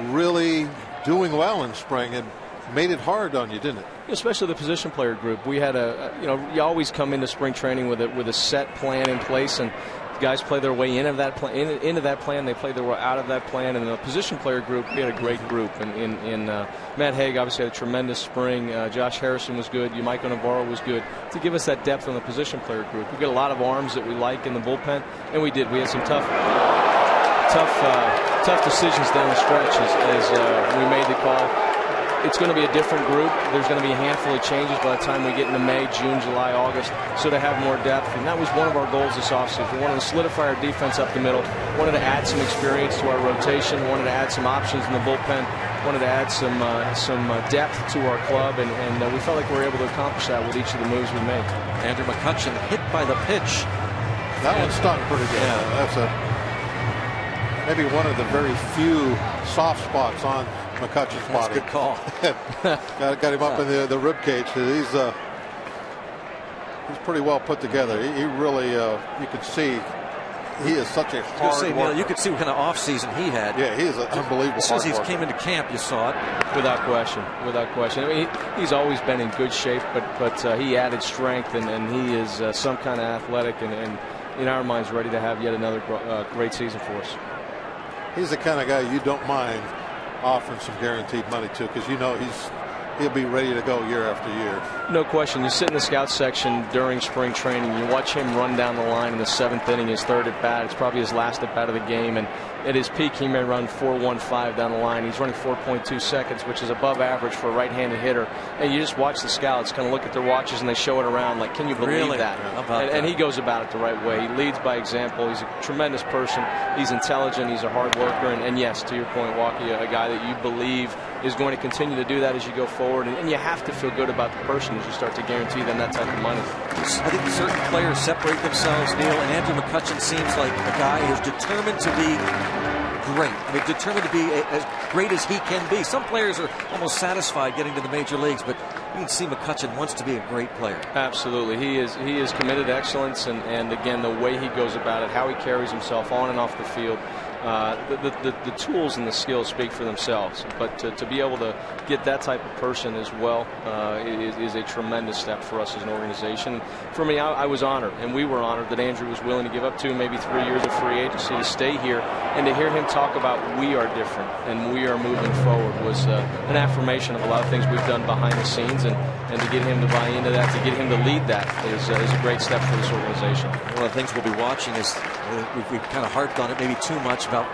really doing well in spring, and made it hard on you, didn't it? Especially the position player group. We had you always come into spring training with a set plan in place, and guys play their way into that plan. They play their way out of that plan. And the position player group, we had a great group. And Matt Haig obviously had a tremendous spring. Josh Harrison was good. Yamaiko Navarro was good to give us that depth on the position player group. We've got a lot of arms that we like in the bullpen, and we did. We had some tough decisions down the stretch as we made the call. It's going to be a different group. There's going to be a handful of changes by the time we get into May, June, July, August, so to have more depth. And that was one of our goals this offseason. We wanted to solidify our defense up the middle, wanted to add some experience to our rotation, wanted to add some options in the bullpen, wanted to add some depth to our club, and we felt like we were able to accomplish that with each of the moves we made. Andrew McCutchen hit by the pitch. That one stung pretty good. Yeah, that's maybe one of the very few soft spots on McCutchen's body. That's a good call. got him up in the rib cage. He's pretty well put together. He really, you can see, he is such a hard worker. You could see what kind of off season he had. Yeah, he is an unbelievable. As soon as he came into camp, you saw it. Without question. Without question. I mean, he's always been in good shape, but he added strength, and he is some kind of athletic, and in our minds ready to have yet another great season for us. He's the kind of guy you don't mind offering some guaranteed money to, because you know he'll be ready to go year after year. No question. You sit in the scout section during spring training, you watch him run down the line in the 7th inning, his third at bat. It's probably his last at bat of the game, and at his peak he may run 4.15 down the line. He's running 4.2 seconds, which is above average for a right-handed hitter. And you just watch the scouts kind of look at their watches and they show it around like, can you believe that? And he goes about it the right way. He leads by example. He's a tremendous person. He's intelligent. He's a hard worker. And yes, to your point, Walkie, a guy that you believe is going to continue to do that as you go forward. And you have to feel good about the person as you start to guarantee them that type of money. I think certain players separate themselves, Neil, and Andrew McCutchen seems like a guy who's determined to be great. I mean, determined to be as great as he can be. Some players are almost satisfied getting to the major leagues, but you can see McCutchen wants to be a great player. Absolutely. He is committed to excellence, and again, the way he goes about it, how he carries himself on and off the field. The tools and the skills speak for themselves, but to be able to get that type of person as well is a tremendous step for us as an organization. For me, I was honored, and we were honored that Andrew was willing to give up maybe 3 years of free agency to stay here, and to hear him talk about we are different and we are moving forward was an affirmation of a lot of things we've done behind the scenes, and to get him to buy into that, to get him to lead that is a great step for this organization. One of the things we'll be watching is we've kind of harped on it maybe too much about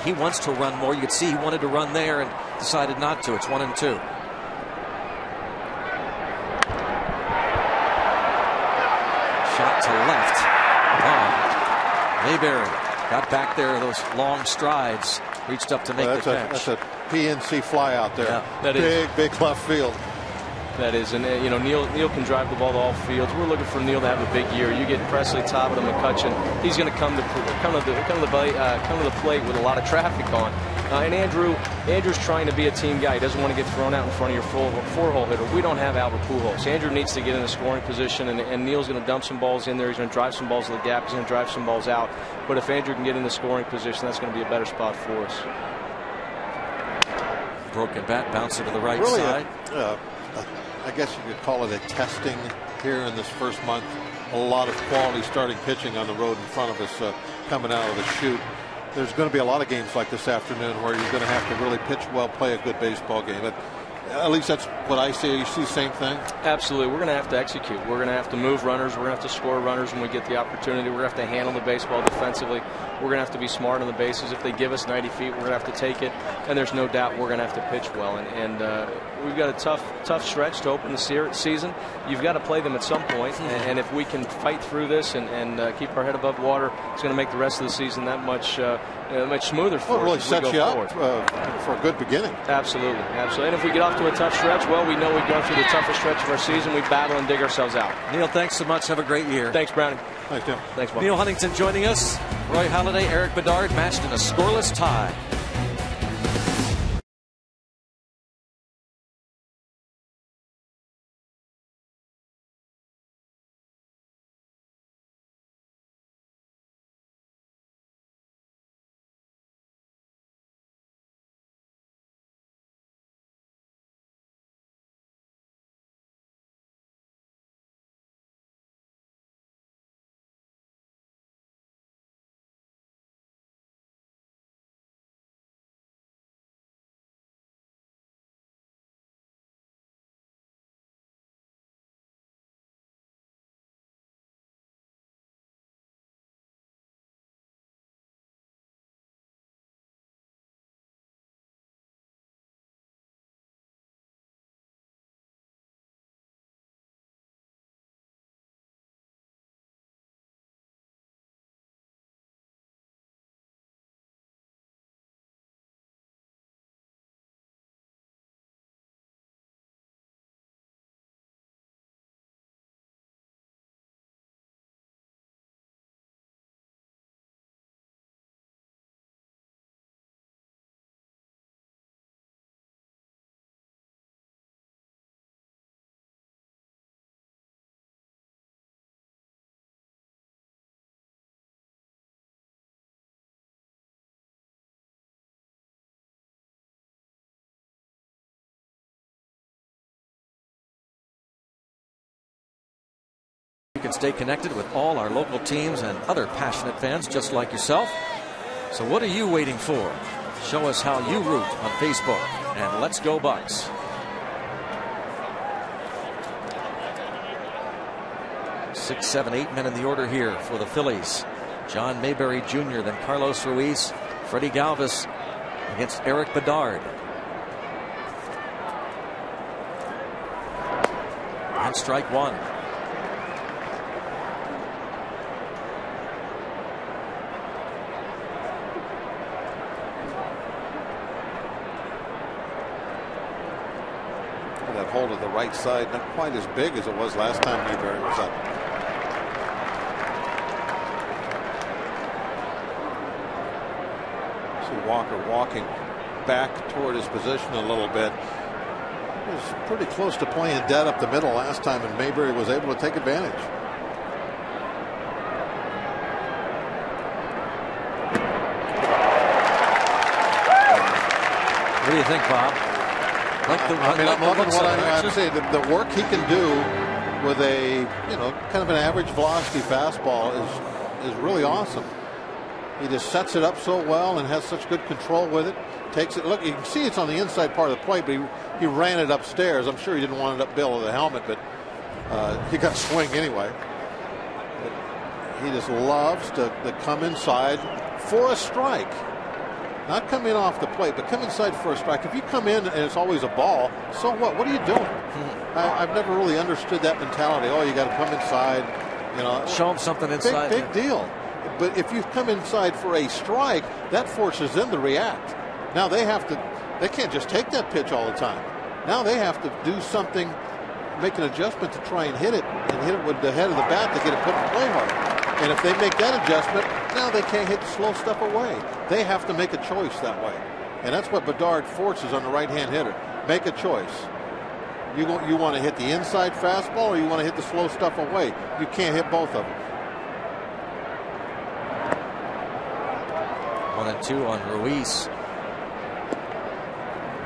he wants to run more. You could see he wanted to run there and decided not to. It's 1-2. Shot to left. Mayberry got back there, those long strides, reached up to make the catch. That's a PNC fly out there. Yeah, that is big left field. That is, and Neil can drive the ball to all fields. We're looking for Neil to have a big year. You get Presley, Tabata, McCutchen. He's going to come to the plate with a lot of traffic on. And Andrew's trying to be a team guy. He doesn't want to get thrown out in front of your four-hole hitter. We don't have Albert Pujols. Andrew needs to get in a scoring position, and Neil's going to dump some balls in there. He's going to drive some balls to the gap. He's going to drive some balls out. But if Andrew can get in the scoring position, that's going to be a better spot for us. Broken bat, bouncing to the right side. I guess you could call it a testing here in this first month a lot of quality starting pitching on the road in front of us coming out of the chute. There's going to be a lot of games like this afternoon where you're going to have to really pitch well, play a good baseball game. But at least that's what I see. You see the same thing? Absolutely. We're going to have to execute. We're going to have to move runners. We're going to have to score runners when we get the opportunity. We're going to have to handle the baseball defensively. We're going to have to be smart on the bases. If they give us 90 feet, we're going to have to take it. And there's no doubt we're going to have to pitch well. And we've got a tough stretch to open the season. You've got to play them at some point. And if we can fight through this and keep our head above water, it's going to make the rest of the season that much smoother for us. It really sets you up for a good beginning. Absolutely. And if we get off to a tough stretch, well, we know we've gone through the toughest stretch of our season. We battle and dig ourselves out. Neil, thanks so much. Have a great year. Thanks, Brownie. Thanks, Tim. Thanks, Bob. Neil Huntington joining us. Roy Halladay, Eric Bedard matched in a scoreless tie. You can stay connected with all our local teams and other passionate fans just like yourself. So what are you waiting for? Show us how you root on Facebook, and let's go Bucks. Six, seven, 8 men in the order here for the Phillies. John Mayberry Jr., then Carlos Ruiz, Freddie Galvis against Eric Bedard. And strike one. That hole to the right side, not quite as big as it was last time Mayberry was up. See Walker walking back toward his position a little bit. He was pretty close to playing dead up the middle last time, and Mayberry was able to take advantage. What do you think, Bob? I'm loving what I'm saying. The work he can do with a, kind of an average velocity fastball is really awesome. He just sets it up so well and has such good control with it. Takes it. Look, you can see it's on the inside part of the plate, but he ran it upstairs. I'm sure he didn't want it up below the helmet, but he got a swing anyway. But he just loves to come inside for a strike. Not come in off the plate, but come inside for a strike. If you come in and it's always a ball, so what? What are you doing? I've never really understood that mentality. Oh, you got to come inside. Show them something inside. Big deal. But if you come inside for a strike, that forces them to react. Now they can't just take that pitch all the time. Now they have to do something, make an adjustment to try and hit it with the head of the bat to get it put in play hard. And if they make that adjustment, now they can't hit the slow stuff away. They have to make a choice that way. And that's what Bedard forces on the right-hand hitter. Make a choice. You want to hit the inside fastball, or you want to hit the slow stuff away. You can't hit both of them. 1-2 on Ruiz.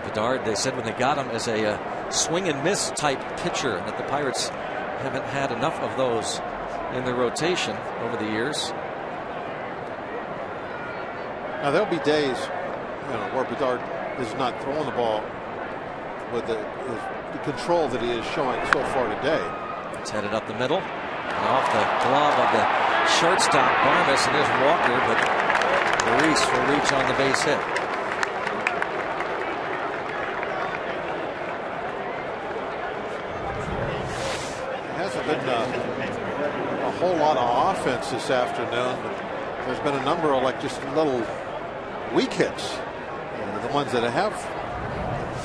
Bedard, they said when they got him, as a swing and miss type pitcher, and that the Pirates haven't had enough of those in the rotation over the years. Now there'll be days, where Bedard is not throwing the ball with the control that he is showing so far today. It's headed up the middle, and off the glove of the shortstop Barmes, and there's Walker, but Maurice will reach on the base hit. It hasn't been a whole lot of offense this afternoon, but there's been a number of just little weak hits, the ones that have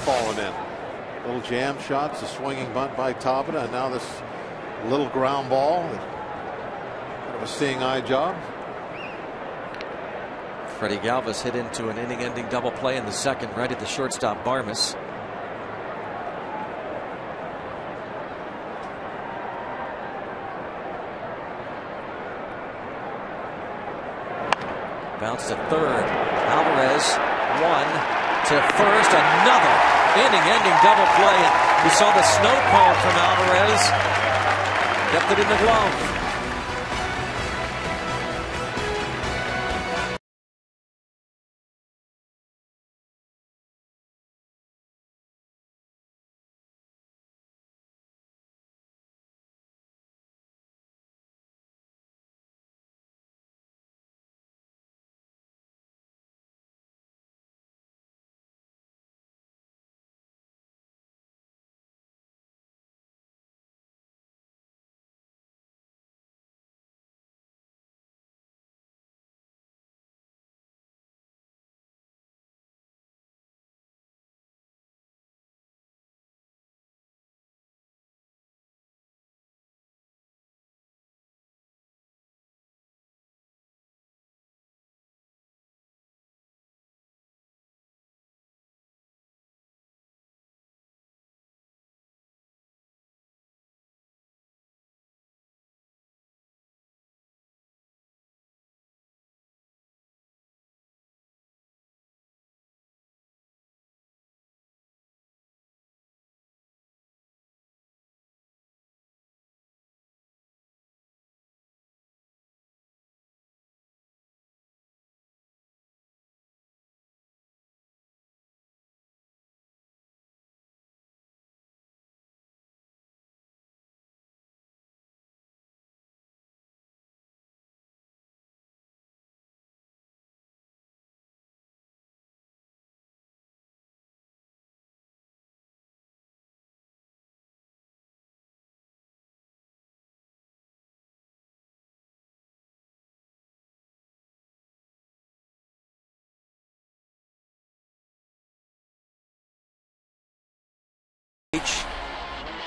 fallen in. Little jam shots, a swinging bunt by Tabata, and now this little ground ball. Kind of a seeing eye job. Freddie Galvis hit into an inning-ending double play in the second, right at the shortstop Barmes. Bounce to third. Alvarez, one to first, another inning-ending double play. We saw the snow cone from Alvarez. Kept it in the glove.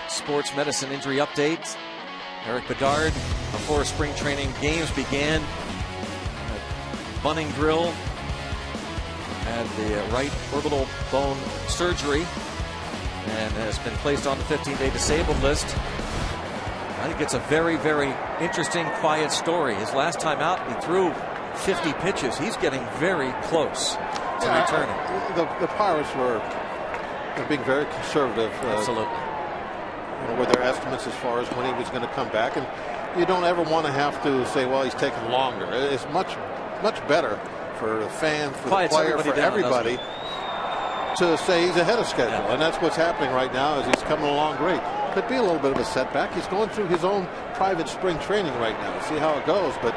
Sports Medicine Injury Update. Erik Bedard, before spring training games began, bunning drill, had the right orbital bone surgery, and has been placed on the 15-day disabled list. I think it's a very, very interesting, quiet story. His last time out, he threw 50 pitches. He's getting very close to returning. The Pirates were being very conservative. Absolutely. With their estimates as far as when he was going to come back, and you don't ever want to have to say, well, he's taking longer. It's much better for the fans, for the player, for everybody to say he's ahead of schedule. Yeah. And that's what's happening right now, as he's coming along great. Could be a little bit of a setback. He's going through his own private spring training right now. See how it goes, but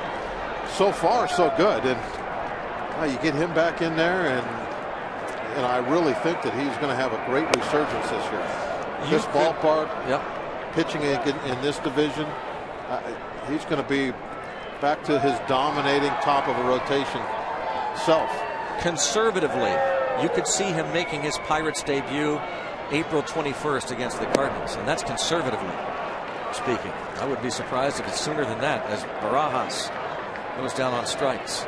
so far so good. And you get him back in there, and I really think that he's going to have a great resurgence this year. This ballpark, pitching in this division, he's going to be back to his dominating top of a rotation self. Conservatively, you could see him making his Pirates debut April 21st against the Cardinals, and that's conservatively speaking. I wouldn't be surprised if it's sooner than that, as Barajas goes down on strikes.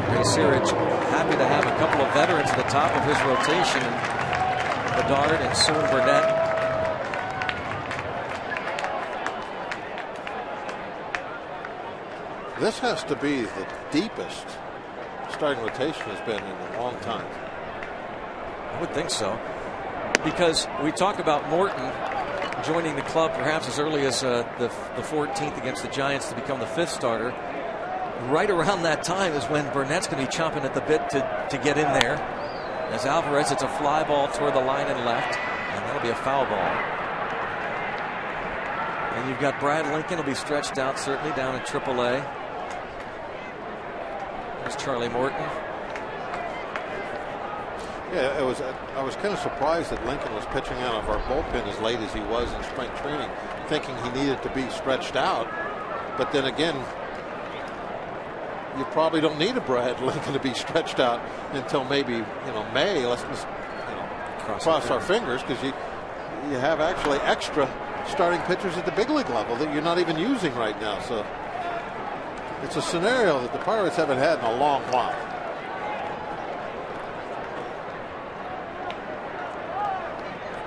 Ray Searage happy to have a couple of veterans at the top of his rotation, Bedard and soon Burnett. This has to be the deepest starting rotation has been in a long time. I would think so, because we talk about Morton, joining the club perhaps as early as the 14th against the Giants to become the 5th starter. Right around that time is when Burnett's going to be chomping at the bit to get in there. As Alvarez, it's a fly ball toward the line and left, and that'll be a foul ball. And you've got Brad Lincoln will be stretched out certainly down in AAA. There's Charlie Morton. Yeah, I was kind of surprised that Lincoln was pitching out of our bullpen as late as he was in spring training, thinking he needed to be stretched out. But then again, you probably don't need a Brad Lincoln to be stretched out until maybe May. Let's cross our fingers, because you have actually extra starting pitchers at the big league level that you're not even using right now. So it's a scenario that the Pirates haven't had in a long while.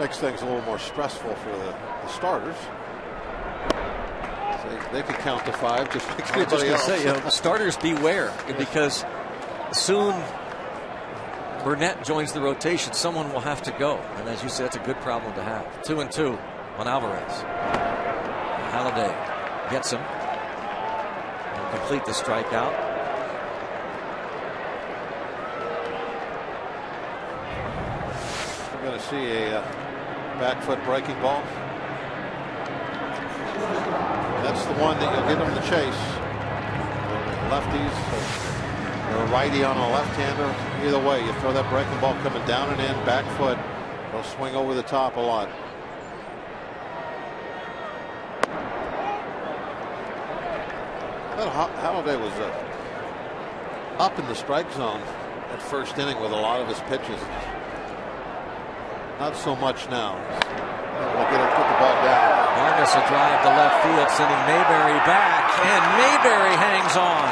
Makes things a little more stressful for the starters. They could count to 5 just like anybody else. Say, starters beware, because soon Burnett joins the rotation. Someone will have to go, and as you said, it's a good problem to have. 2-2 on Alvarez. Halladay gets him. He'll complete the strikeout. We're going to see a back foot breaking ball. That's the one that you'll get on the chase. Lefties or a righty on a left-hander. Either way, you throw that breaking ball coming down and in, back foot. They'll swing over the top a lot. Halladay was up in the strike zone at first inning with a lot of his pitches. Not so much now. We'll get him put the ball down. Vargas a drive to left field, sending Mayberry back, and Mayberry hangs on.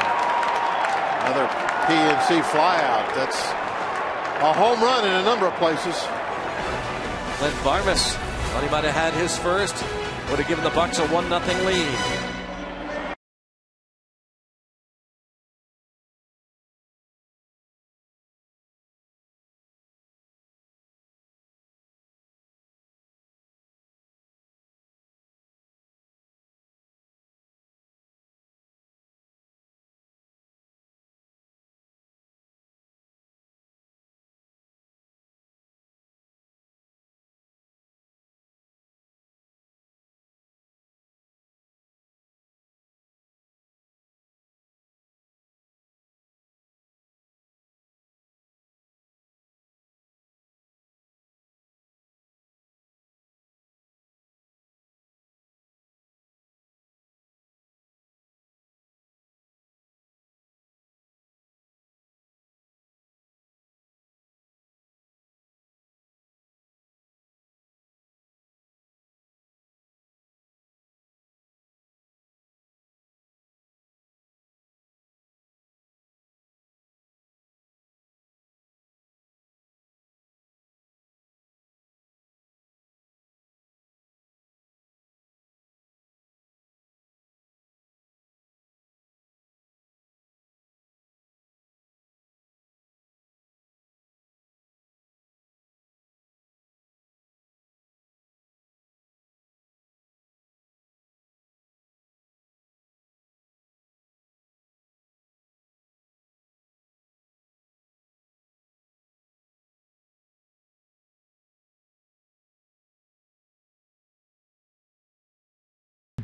Another PNC flyout. That's a home run in a number of places. Clint Vargas thought he might have had his first. Would have given the Bucks a 1-0 lead.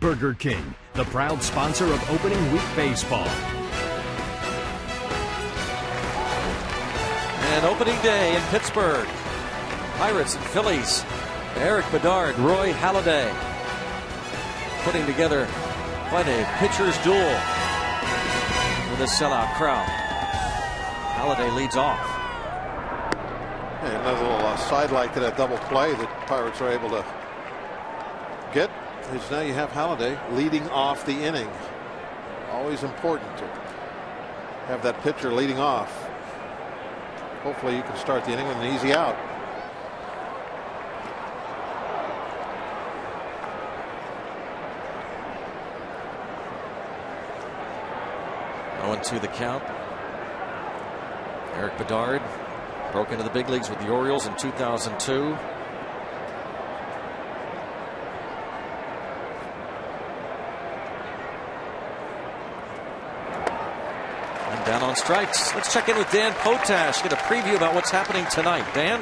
Burger King, the proud sponsor of opening week baseball. And opening day in Pittsburgh. Pirates and Phillies. Eric Bedard, Roy Halladay. Putting together quite a pitcher's duel with a sellout crowd. Halladay leads off. Yeah, another little sidelight to that double play that Pirates are able to get. Is now you have Halladay leading off the inning. Always important to have that pitcher leading off. Hopefully you can start the inning with an easy out. Oh, 2 the count. Eric Bedard broke into the big leagues with the Orioles in 2002. Down on strikes. Let's check in with Dan Potash, get a preview about what's happening tonight. Dan?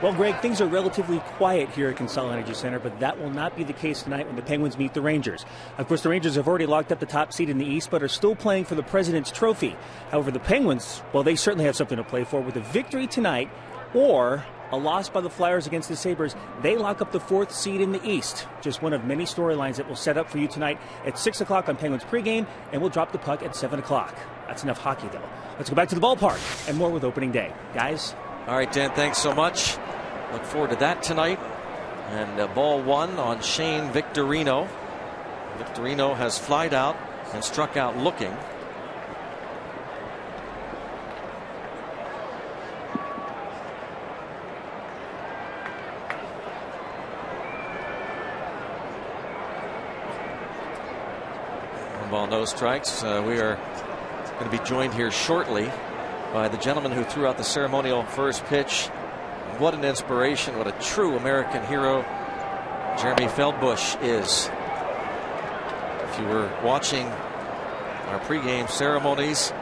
Well, Greg, things are relatively quiet here at Consol Energy Center, but that will not be the case tonight when the Penguins meet the Rangers. Of course, the Rangers have already locked up the top seed in the East, but are still playing for the President's Trophy. However, the Penguins, well, they certainly have something to play for. With a victory tonight or a loss by the Flyers against the Sabres, they lock up the 4th seed in the East. Just one of many storylines that we'll set up for you tonight at 6 o'clock on Penguins pregame, and we'll drop the puck at 7 o'clock. That's enough hockey, though. Let's go back to the ballpark and more with opening day. Guys? All right, Dan, thanks so much. Look forward to that tonight. And ball 1 on Shane Victorino. Victorino has flied out and struck out looking. One ball, no strikes. We are going to be joined here shortly by the gentleman who threw out the ceremonial first pitch. What an inspiration, what a true American hero Jeremy Feldbush is. If you were watching our pregame ceremonies,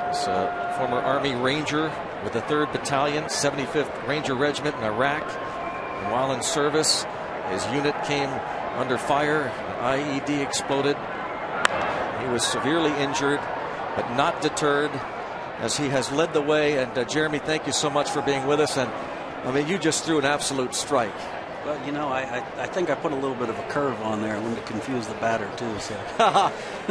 he's a former Army Ranger with the 3rd Battalion, 75th Ranger Regiment in Iraq. And while in service, his unit came under fire, an IED exploded. He was severely injured, but not deterred, as he has led the way. And Jeremy, thank you so much for being with us. And I mean, you just threw an absolute strike. Well, you know, I think I put a little bit of a curve on there. I wanted to confuse the batter too. So.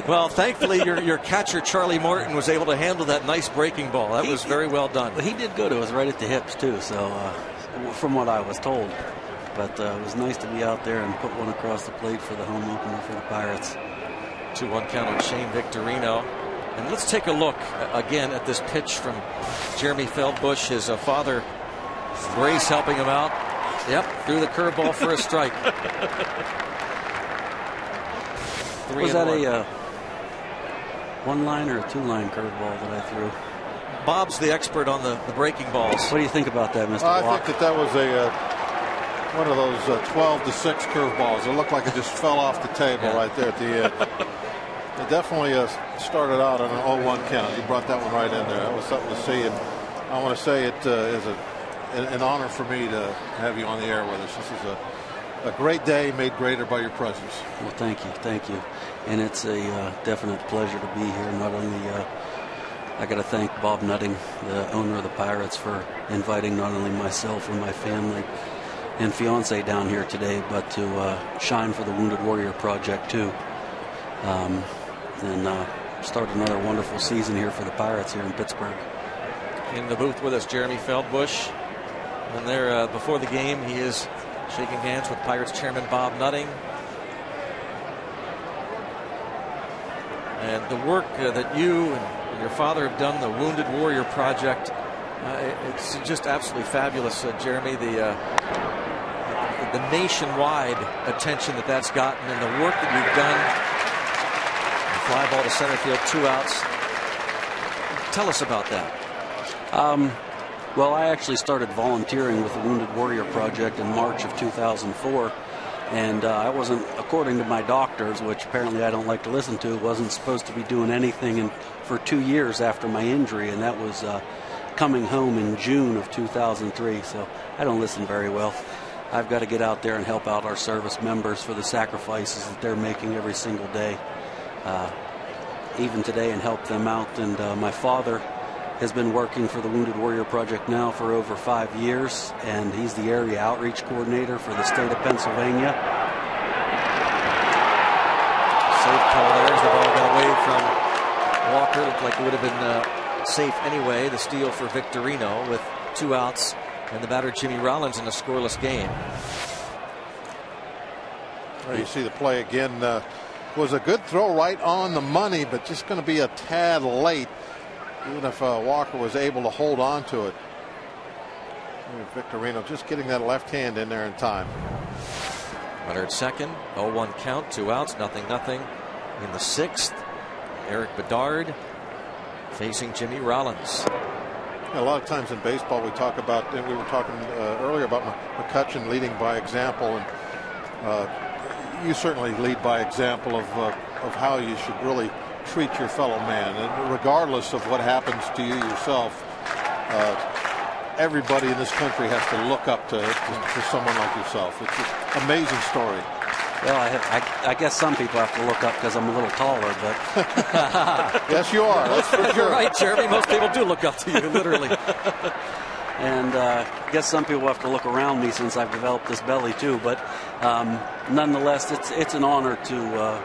Well, thankfully your catcher Charlie Morton was able to handle that nice breaking ball. That was very well done. He did good. It was right at the hips too. So from what I was told, but it was nice to be out there and put one across the plate for the home opener for the Pirates. 2-1 count on Shane Victorino. And let's take a look again at this pitch from Jeremy Feldbush. His father, Grace, helping him out. Yep, threw the curveball for a strike. Was that a one-line or a 2-line curveball that I threw? Bob's the expert on the breaking balls. What do you think about that, Mr. I Walker? think that was one of those 12-6 curveballs. It looked like it just fell off the table right there at the end. It definitely started out on an 0-1 count. You brought that one right in there. That was something to see. And I want to say it is an honor for me to have you on the air with us. This is a great day made greater by your presence. Well, thank you. And it's a definite pleasure to be here. Not only I got to thank Bob Nutting, the owner of the Pirates, for inviting not only myself and my family and fiance down here today, but to shine for the Wounded Warrior Project too. And start another wonderful season here for the Pirates here in Pittsburgh. In the booth with us, Jeremy Feldbush. And there before the game, he is shaking hands with Pirates chairman Bob Nutting. And the work that you and your father have done, the Wounded Warrior Project, it's just absolutely fabulous, Jeremy. The nationwide attention that's gotten, and the work that you've done. Fly ball to center field, 2 outs. Tell us about that. Well, I actually started volunteering with the Wounded Warrior Project in March of 2004. And I wasn't, according to my doctors, which apparently I don't like to listen to, wasn't supposed to be doing anything for 2 years after my injury. And that was coming home in June of 2003. So I don't listen very well. I've got to get out there and help out our service members for the sacrifices that they're making every single day. Even today, and help them out. And my father has been working for the Wounded Warrior Project now for over 5 years, and he's the area outreach coordinator for the state of Pennsylvania. Safe call there as the ball got away from Walker. Looked like it would have been safe anyway. The steal for Victorino with 2 outs, and the batter Jimmy Rollins in a scoreless game. Well, you see the play again. Was a good throw right on the money, but just going to be a tad late, even if Walker was able to hold on to it. Victorino just getting that left hand in there in time. Runner at second, 0-1 count, 2 outs, 0-0 in the 6th. Eric Bedard facing Jimmy Rollins. A lot of times in baseball we talk about, and we were talking earlier about McCutchen leading by example, and you certainly lead by example of how you should really treat your fellow man, and regardless of what happens to you yourself, everybody in this country has to look up to someone like yourself. It's an amazing story. Well, I guess some people have to look up because I'm a little taller, but yes, you are. That's for sure. You're right, Jeremy. Most people do look up to you, literally. And I guess some people have to look around me since I've developed this belly too. But nonetheless, it's an honor to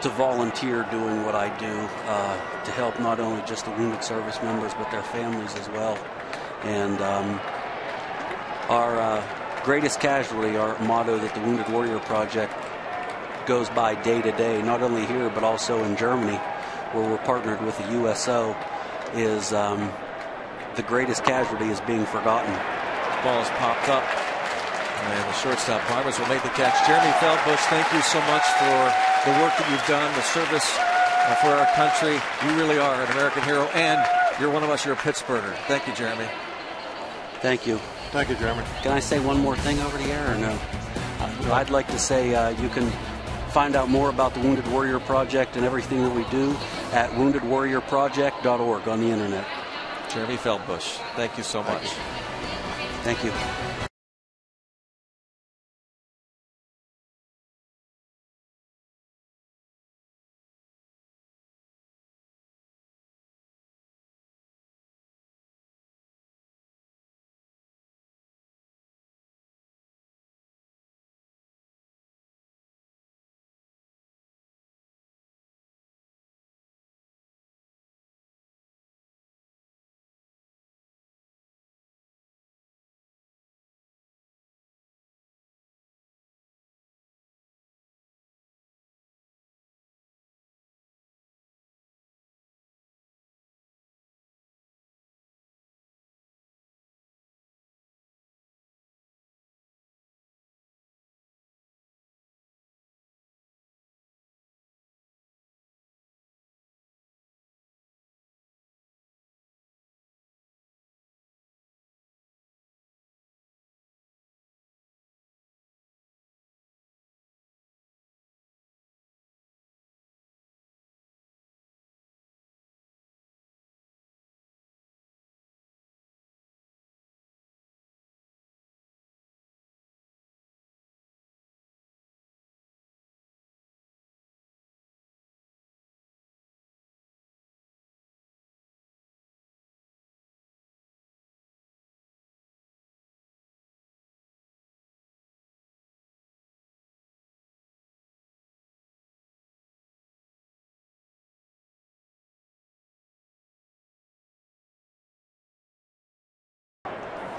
volunteer doing what I do to help not only just the wounded service members but their families as well. And our greatest casualty, our motto that the Wounded Warrior Project goes by day to day, not only here but also in Germany, where we're partnered with the USO, is the greatest casualty is being forgotten. The ball has popped up, and the shortstop Barmes will make the catch. Jeremy Feldbush, thank you so much for the work that you've done, the service for our country. You really are an American hero, and you're one of us. You're a Pittsburgher. Thank you, Jeremy. Thank you. Thank you, Jeremy. Can I say one more thing over the air or no? I'd like to say you can find out more about the Wounded Warrior Project and everything that we do at woundedwarriorproject.org on the internet. Jeremy Feldbush, thank you so much. Thank you.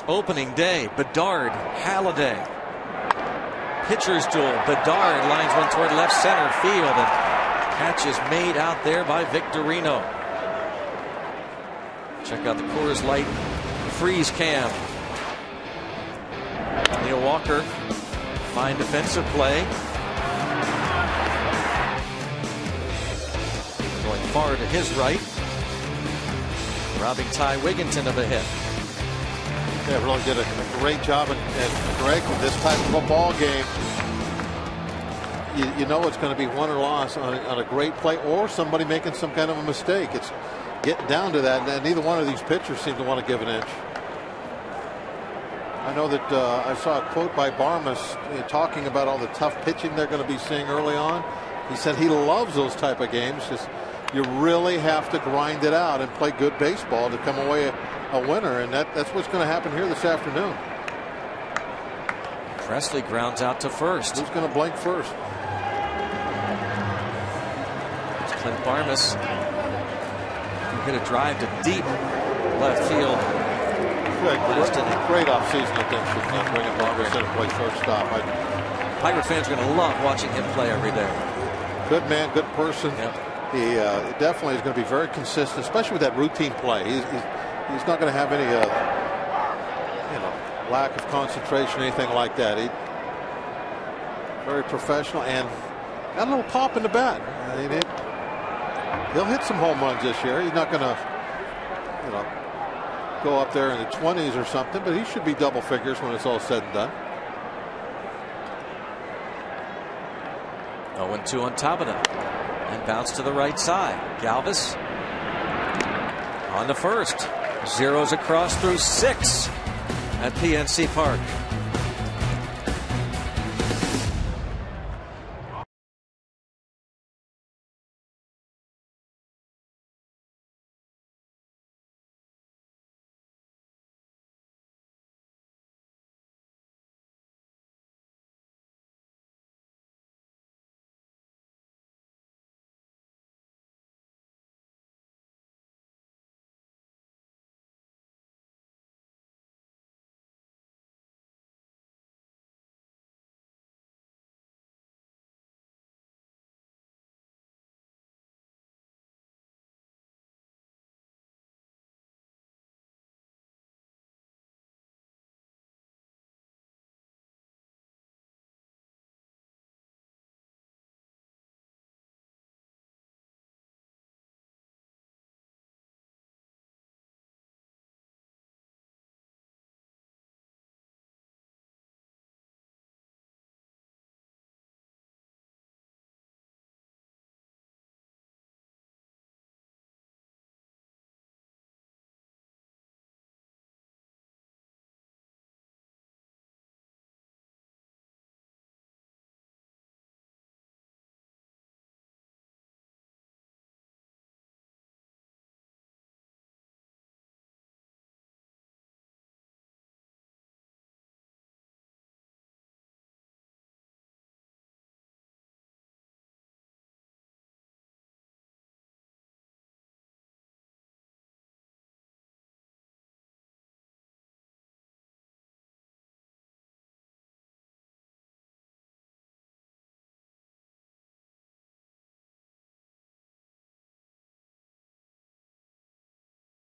Opening day, Bedard, Halliday. Pitcher's duel. Bedard lines one toward left center field, and catch is made out there by Victorino. Check out the Coors Light freeze cam. Neil Walker, fine defensive play. Going far to his right. Robbing Ty Wigginton of a hit. Yeah, really did a great job. And Greg, with this type of a ball game, you know it's going to be won or loss on a great play or somebody making some kind of a mistake. It's getting down to that, and neither one of these pitchers seem to want to give an inch. I know that I saw a quote by Barmes talking about all the tough pitching they're going to be seeing early on. He said he loves those type of games. Just you really have to grind it out and play good baseball to come away a winner, and that's what's going to happen here this afternoon. Presley grounds out to first. Who's going to blink first? It's Clint Barmes. Hit a drive to deep left field. Great offseason at Dempsey, bringing Barmes in to play shortstop. Pirate fans are going to love watching him play every day. Good man, good person. Yep. He definitely is going to be very consistent, especially with that routine play. He's not going to have any lack of concentration, anything like that. He's very professional and got a little pop in the bat. I mean, he'll hit some home runs this year. He's not going to go up there in the 20s or something, but he should be double figures when it's all said and done. 0-2 on top of that. And bounce to the right side. Galvis on the first. Zeros across through 6 at PNC Park.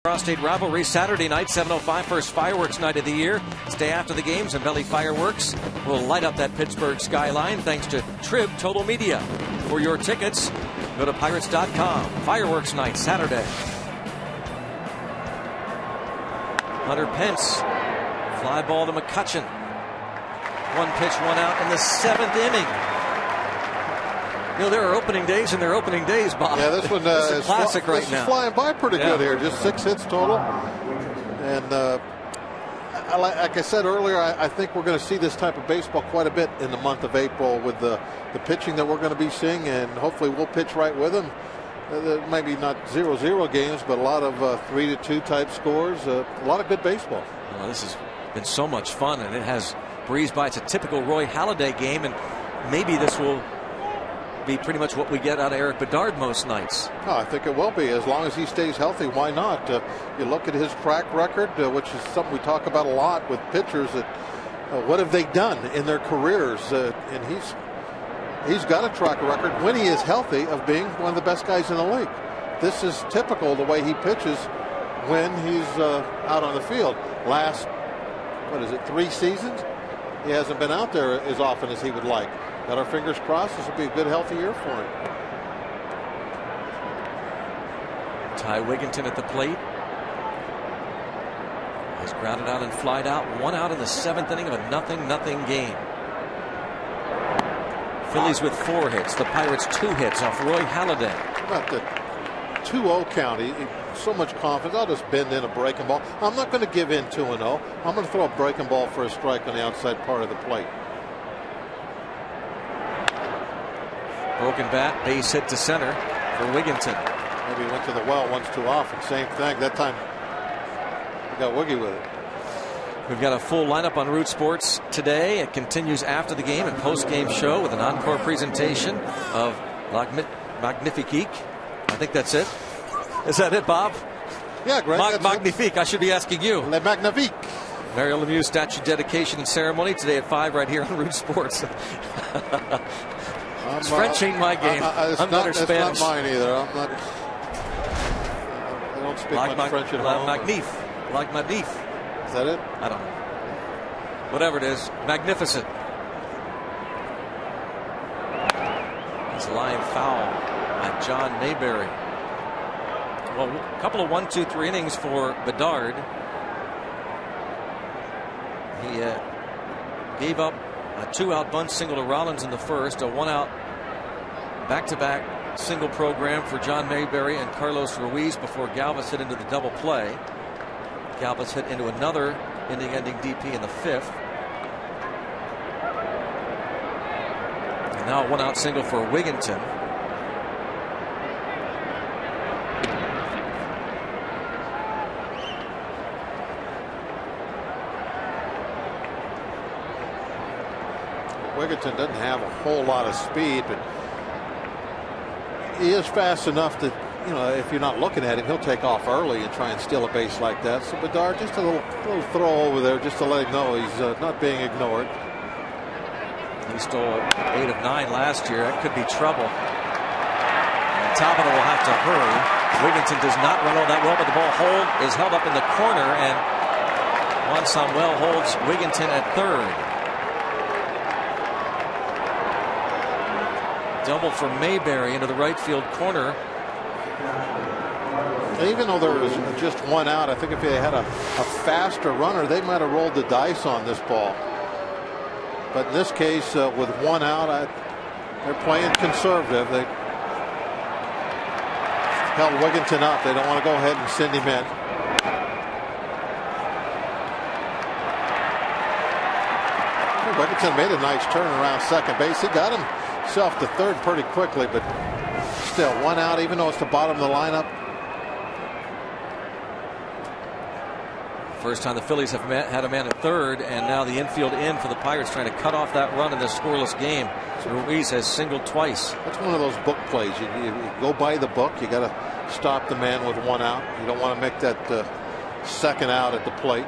Cross-state rivalry Saturday night, 7:05, first fireworks night of the year. Stay after the games and Belly Fireworks will light up that Pittsburgh skyline thanks to Trib Total Media. For your tickets, go to Pirates.com. Fireworks night Saturday. Hunter Pence, fly ball to McCutchen. 1 pitch, 1 out in the 7th inning. You know, there are opening days and there are opening days, Bob. Yeah, this one this is a classic right this now. Is flying by pretty good here. Just 6 hits total. And like I said earlier, I think we're going to see this type of baseball quite a bit in the month of April with the pitching that we're going to be seeing, and hopefully we'll pitch right with them. Maybe not 0-0 games, but a lot of 3-2 type scores. A lot of good baseball. Well, this has been so much fun, and it has breezed by. It's a typical Roy Halladay game, and maybe this will be pretty much what we get out of Erik Bedard most nights. Oh, I think it will be. As long as he stays healthy, why not? You look at his track record, which is something we talk about a lot with pitchers, that what have they done in their careers? And he's got a track record when he is healthy of being one of the best guys in the league. This is typical the way he pitches when he's out on the field. Last, 3 seasons? He hasn't been out there as often as he would like. Got our fingers crossed. This will be a good, healthy year for him. Ty Wigginton at the plate. He's grounded out and flied out. 1 out in the 7th inning of a 0-0 game. Phillies with 4 hits. The Pirates 2 hits off Roy Halladay. About the 2-0 count. So much confidence. I'll just bend in a breaking ball. I'm not going to give in 2-0. I'm going to throw a breaking ball for a strike on the outside part of the plate. Broken bat, base hit to center for Wigginton. Maybe he went to the well once too often. Same thing. That time he got wiggy with it. We've got a full lineup on Root Sports today. It continues after the game and post-game show with an encore presentation of Magnifique. I think that's it. Is that it, Bob? Yeah, Greg. Magnifique. I should be asking you. Le Magnifique. Mario Lemieux statue dedication and ceremony today at 5 right here on Root Sports. French ain't my game. I'm better Spanish. It's not mine either. I don't speak much French at home. Like Magnif. Is that it? I don't know. Whatever it is. Magnificent. He's a line foul by John Mayberry. Well, a couple of 1-2-3 innings for Bedard. He gave up a 2-out bunt single to Rollins in the first, a 1-out Back-to-back single program for John Mayberry and Carlos Ruiz before Galvis hit into the double play. Galvis hit into another inning-ending DP in the 5th. And now a one-out single for Wigginton. Wigginton doesn't have a whole lot of speed, but he is fast enough that, you know, if you're not looking at him, he'll take off early and try and steal a base like that. So Bedard, just a little throw over there just to let him know he's not being ignored. He stole 8 of 9 last year. That could be trouble. And Tabata will have to hurry. Wigginton does not run all that well, but the ball is held up in the corner, and Juan Samuel holds Wigginton at third. Double for Mayberry into the right field corner. Even though there was just one out, I think if they had a faster runner, they might have rolled the dice on this ball. But in this case, with one out, they're playing conservative. They held Wigginton up. They don't want to go ahead and send him in. Wigginton made a nice turn around second base. He got himself to third pretty quickly, but still one out, even though it's the bottom of the lineup. First time the Phillies have had a man at third, and now the infield in for the Pirates trying to cut off that run in this scoreless game. So Ruiz has singled twice. That's one of those book plays. You go by the book. You got to stop the man with one out. You don't want to make that second out at the plate.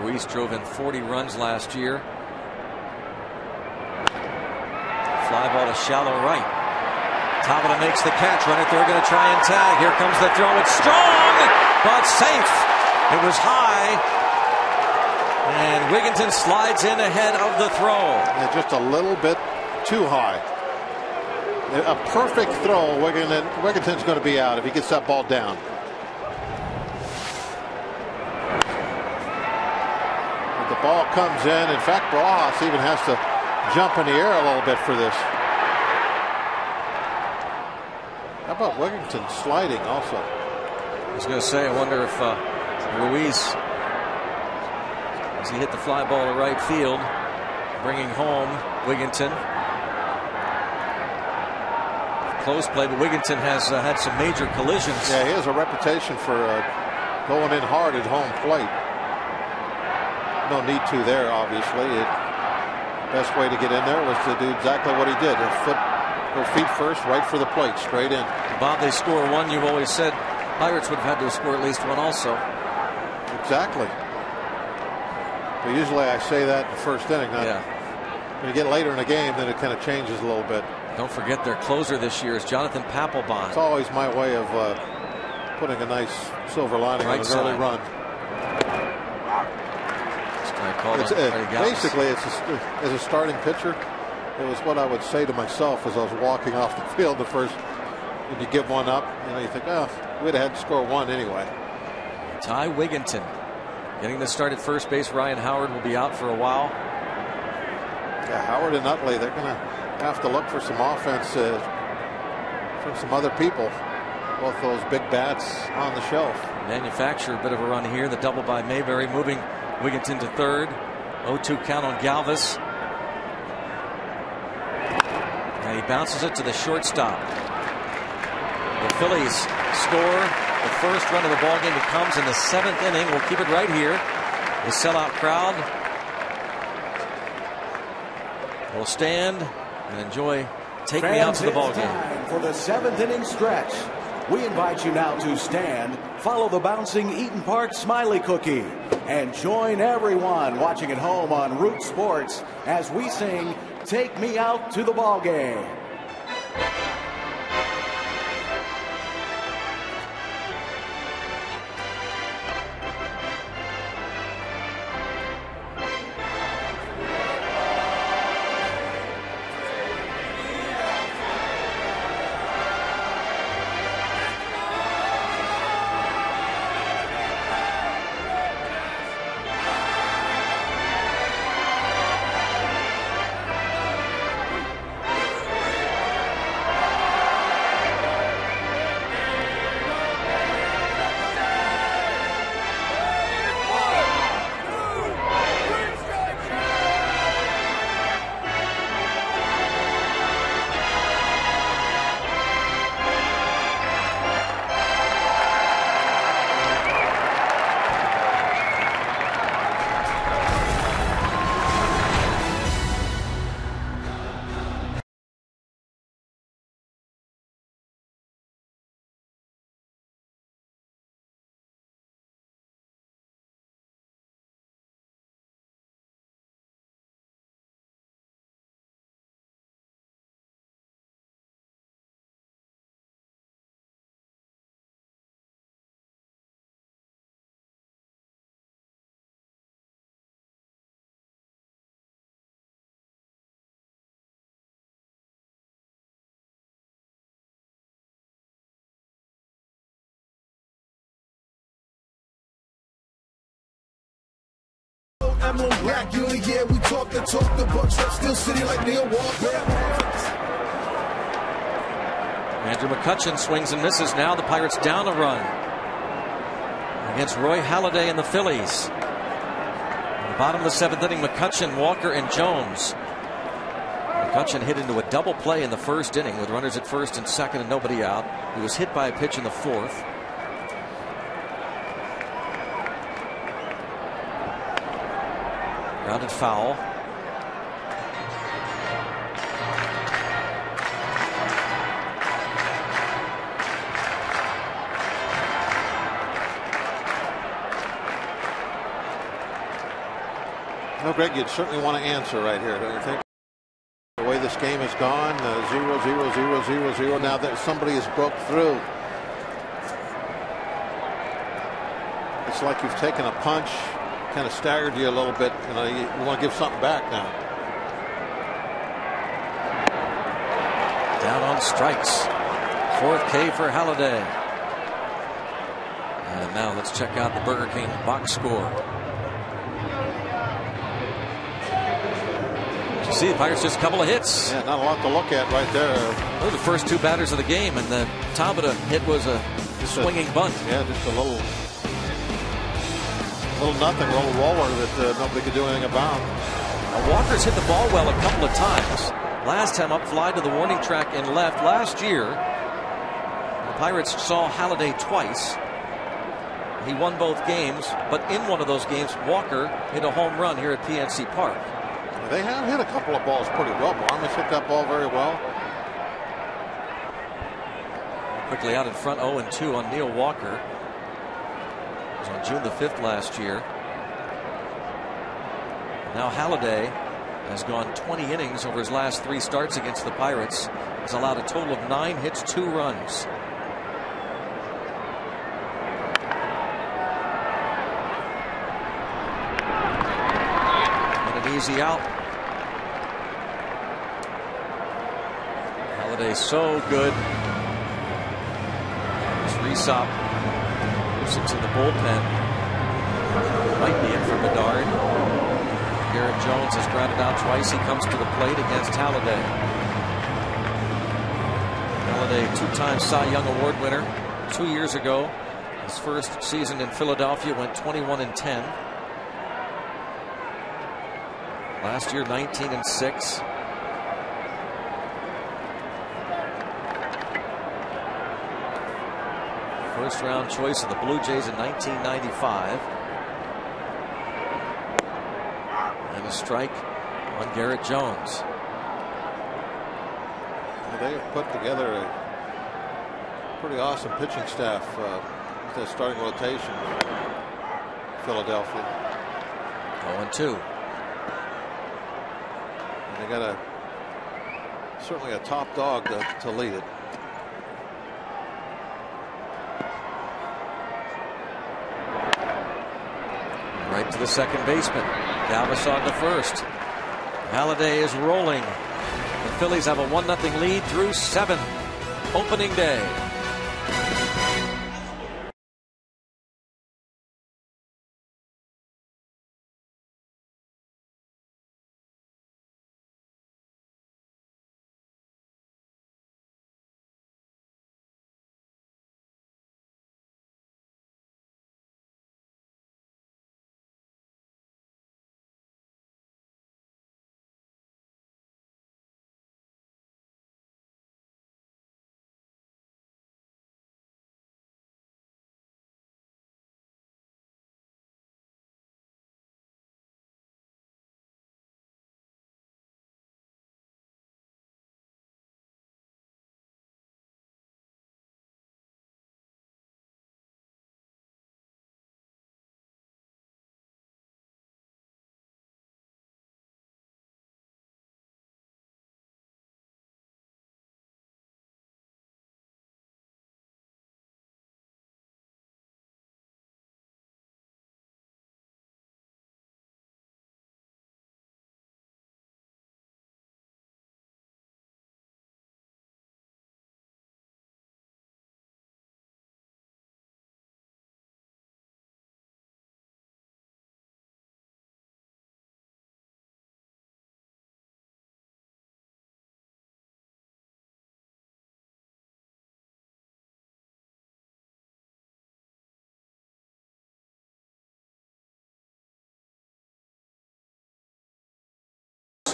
Ruiz drove in 40 runs last year. Fly ball to shallow right. Tabata makes the catch. Runner third, going to try and tag. Here comes the throw. It's strong, but safe. It was high, and Wigginton slides in ahead of the throw. Yeah, just a little bit too high. A perfect throw. Wigginton's going to be out if he gets that ball down. But the ball comes in. In fact, Barajas even has to jump in the air a little bit for this. How about Wigginton sliding also? I was going to say, I wonder if Ruiz, as he hit the fly ball to right field, bringing home Wigginton. Close play, but Wigginton has had some major collisions. Yeah, he has a reputation for going in hard at home plate. No need to there, obviously. Best way to get in there was to do exactly what he did. Go feet first, right for the plate, straight in. Bob, they score one. You've always said Pirates would have had to score at least one also. Exactly. But usually I say that in the first inning. Yeah. When you get later in the game, then it kind of changes a little bit. Don't forget their closer this year is Jonathan Papelbon. It's always my way of putting a nice silver lining on an early run. Basically, as a starting pitcher, it was what I would say to myself as I was walking off the field the first. When you give one up, you think, oh, we'd have had to score one anyway. Ty Wigginton getting the start at first base. Ryan Howard will be out for a while. Yeah, Howard and Utley, they're going to have to look for some offense from some other people. Both those big bats on the shelf. Manufacture a bit of a run here. The double by Mayberry moving Wigginton to third. 0-2 count on Galvis. And he bounces it to the shortstop. The Phillies score the first run of the ball game. It comes in the 7th inning. We'll keep it right here. The sellout crowd will stand and enjoy Take Me Out to the ball game. For the 7th inning stretch, we invite you now to stand, follow the bouncing Eaton Park Smiley Cookie, and join everyone watching at home on Root Sports as we sing Take Me Out to the Ball Game. I'm on black. You only hear we talk the Bucks rep Steel City like Neil Walker. Andrew McCutchen swings and misses. Now the Pirates down a run against Roy Halladay and the Phillies. In the bottom of the 7th inning, McCutchen, Walker, and Jones. McCutchen hit into a double play in the 1st inning with runners at 1st and 2nd and nobody out. He was hit by a pitch in the 4th. Grounded foul. Well, Greg, you'd certainly want to answer right here, don't you think? The way this game has gone, 0, 0, 0, 0, 0. Now that somebody has broke through. It's like you've taken a punch, kind of staggered you a little bit. You want to give something back now. Down on strikes. 4th K for Halladay. And now let's check out the Burger King box score. You see the Pirates just a couple of hits. Yeah, not a lot to look at right there. Those are the first 2 batters of the game, and the Tabata hit was a swinging bunt. Yeah, just a little nothing, little roller that nobody could do anything about. Walker's hit the ball well a couple of times. Last time up, fly to the warning track and left. Last year, the Pirates saw Halladay twice. He won both games, but in one of those games, Walker hit a home run here at PNC Park. They have hit a couple of balls pretty well. Barmes hit that ball very well. Quickly out in front, 0-2 on Neil Walker. It was on June the 5th last year. Now Halladay has gone 20 innings over his last 3 starts against the Pirates. Has allowed a total of 9 hits, 2 runs. And an easy out. Halladay so good. Resop moves it to the bullpen. Might be it for Bedard. Garrett Jones has grounded out twice. He comes to the plate against Halladay. Halladay, 2-time Cy Young Award winner 2 years ago. His first season in Philadelphia went 21-10. Last year 19-6. First round choice of the Blue Jays in 1995. And a strike on Garrett Jones. Well, they have put together a pretty awesome pitching staff with their starting rotation. Philadelphia. 0-2. And they got certainly a top dog to lead it. Right to the second baseman. Galvis on to first. Halladay is rolling. The Phillies have a 1-0 lead through 7. Opening day.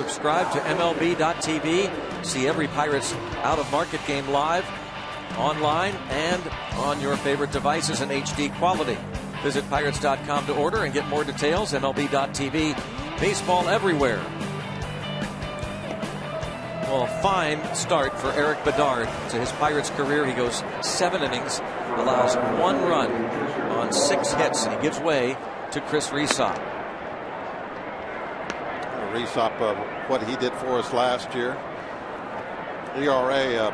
subscribe to MLB.tv. See every Pirates out-of-market game live, online, and on your favorite devices in HD quality. Visit Pirates.com to order and get more details. MLB.tv. Baseball everywhere. Well, a fine start for Erik Bedard to his Pirates career. He goes 7 innings, allows 1 run on 6 hits, and he gives way to Chris Rhysop. Rhysop, what he did for us last year. ERA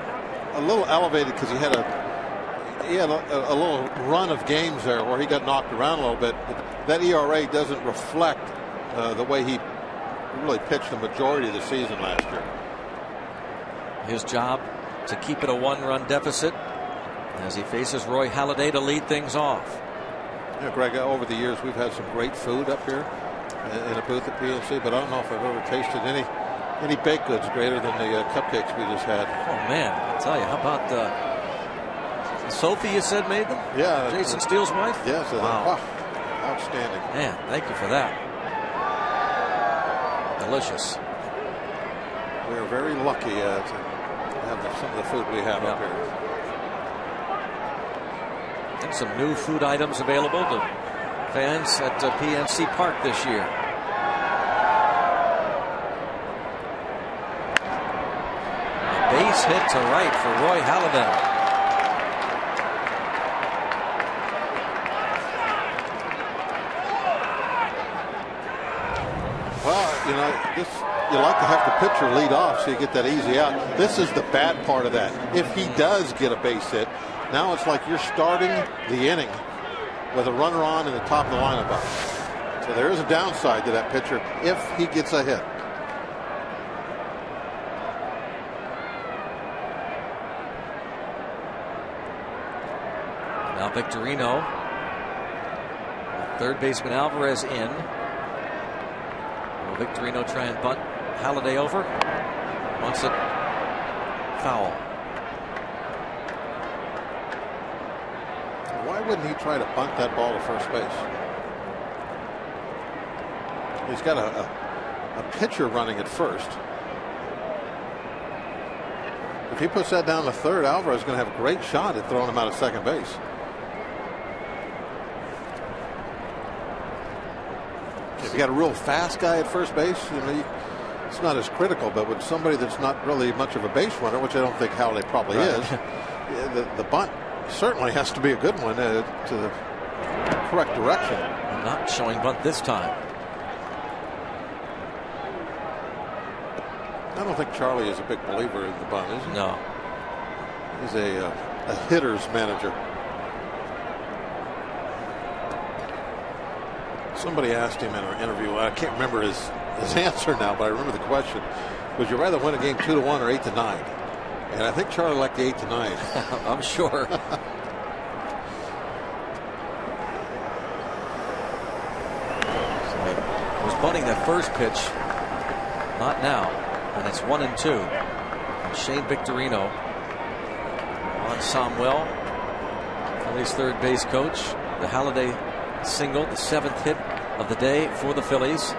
a little elevated because he had a little run of games there where he got knocked around a little bit. But that ERA doesn't reflect the way he really pitched the majority of the season last year. His job to keep it a 1-run deficit as he faces Roy Halladay to lead things off. Yeah, Greg, over the years we've had some great food up here in a booth at PNC, but I don't know if I've ever tasted any baked goods greater than the cupcakes we just had. Oh man, I'll tell you, how about Sophie, you said made them? Yeah. Jason Steele's wife? Yes. Wow. Outstanding. Man, thank you for that. Delicious. We are very lucky to have some of the food we have up here. And some new food items available to fans at PNC Park this year. A base hit to right for Roy Halladay. Well, you know, you like to have the pitcher lead off so you get that easy out. This is the bad part of that. If he does get a base hit, now it's like you're starting the inning with a runner on in the top of the lineup. So there is a downside to that pitcher if he gets a hit. Now Victorino. Third baseman Alvarez in. Will Victorino try and bunt Halladay over? Wants it foul. Why wouldn't he try to bunt that ball to first base? He's got a pitcher running at first. If he puts that down to third, Alvarez is going to have a great shot at throwing him out of second base. If you got a real fast guy at first base, you know, it's not as critical. But with somebody that's not really much of a base runner, which I don't think Halladay probably is, the bunt certainly has to be a good one to the correct direction. Not showing bunt this time. I don't think Charlie is a big believer in the bunt, is he? No. He's a hitter's manager. Somebody asked him in an interview, I can't remember his answer now, but I remember the question. Would you rather win a game 2-1 or 8-9? And I think Charlie liked the 8-9. I'm sure. Was bunting that first pitch. Not now. And it's 1-2. And Shane Victorino on Samuel, Phillies third base coach. The Halladay single, the 7th hit of the day for the Phillies.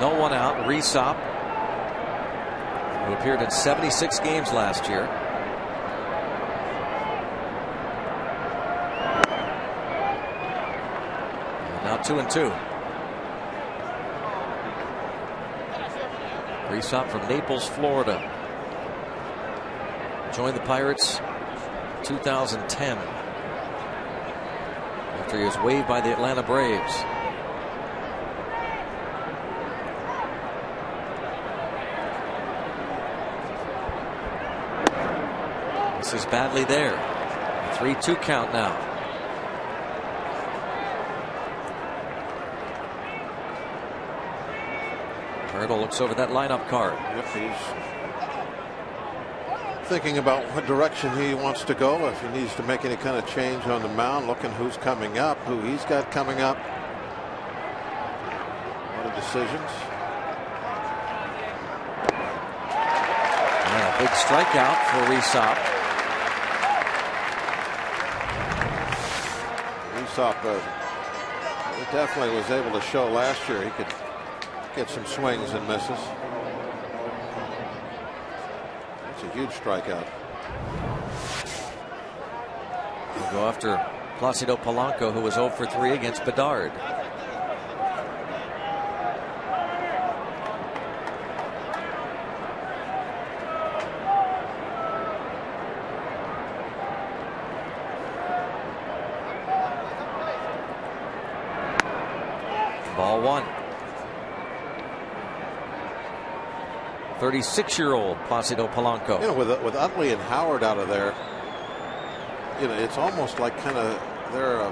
No one out. Rhysop, who appeared in 76 games last year. And now 2-2. Rhysop from Naples, Florida. Joined the Pirates 2010 after he was waived by the Atlanta Braves. This is badly there. 3-2 count now. Hurdle looks over that lineup card. If he's thinking about what direction he wants to go, if he needs to make any kind of change on the mound, looking who's coming up, who he's got coming up. A lot of decisions. And a big strikeout for Rhysop. this up. He definitely was able to show last year he could get some swings and misses. That's a huge strikeout. We'll go after Placido Polanco, who was 0 for 3 against Bedard. Ball 1. 36-year-old Placido Polanco. You know, with Utley and Howard out of there, you know, it's almost like kind of they're a,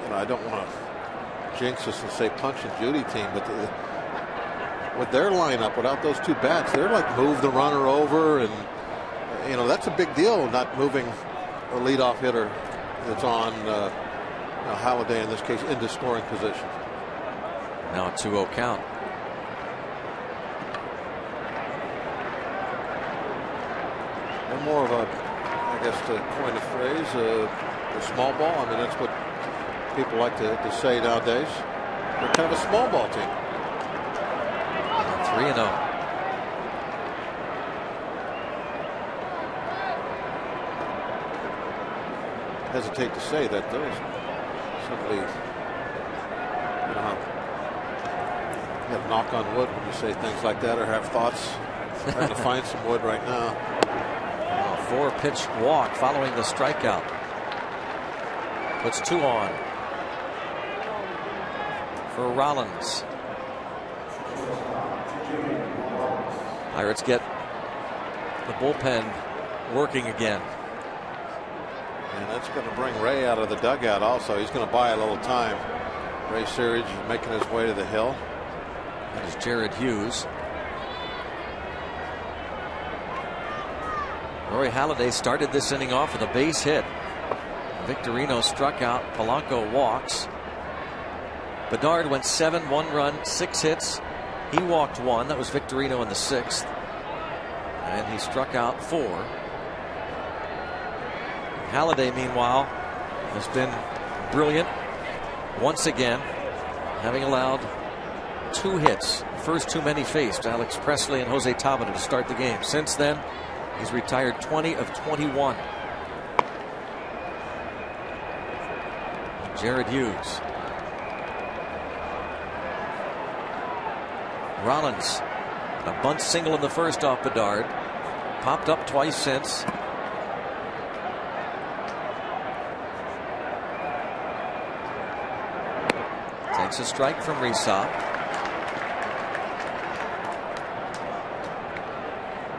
you know, I don't want to jinx us and say punch and Judy team, but with their lineup without those two bats, they're like move the runner over, and you know that's a big deal, not moving a leadoff hitter that's on Halladay in this case into scoring position. Now a 2-0 count. And more of a, I guess to coin a phrase, a small ball. I mean, that's what people like to say nowadays. They're kind of a small ball team. 3-0. Hesitate to say that, though. Simply, you know, you have to knock on wood when you say things like that or have thoughts. Trying to find some wood right now. 4-pitch walk following the strikeout. Puts 2 on for Rollins. Pirates get the bullpen working again. And that's going to bring Ray out of the dugout also. He's going to buy a little time. Ray Searage making his way to the hill. That is Jared Hughes. Rory Halladay started this inning off with a base hit. Victorino struck out. Polanco walks. Bedard went 7, 1 run, 6 hits. He walked 1. That was Victorino in the 6th. And he struck out 4. Halladay, meanwhile, has been brilliant once again, having allowed 2 hits. First 2 men he faced, Alex Presley and Jose Tabata, to start the game. Since then, he's retired 20 of 21. Jared Hughes. Rollins, a bunt single in the first off Bedard. Popped up twice since. Takes a strike from Risa.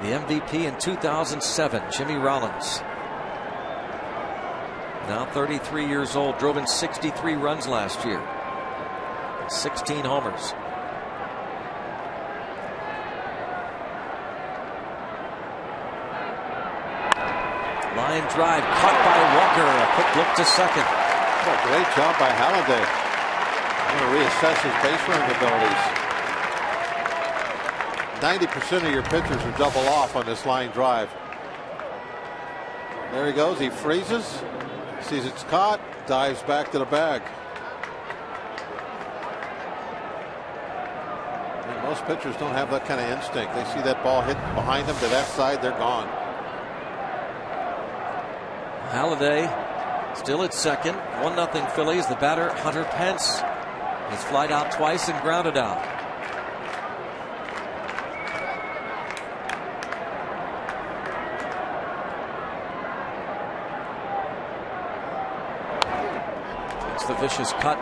The MVP in 2007, Jimmy Rollins. Now 33 years old, drove in 63 runs last year. 16 homers. Line drive caught by Walker. A quick look to second. Oh, great job by Halladay. I'm going to reassess his base running abilities. 90% of your pitchers are double off on this line drive. There he goes. He freezes, sees it's caught, dives back to the bag. And most pitchers don't have that kind of instinct. They see that ball hit behind them to that side, they're gone. Halladay still at second. 1-0 Phillies. The batter, Hunter Pence. He's flied out twice and grounded out. It's the vicious cut.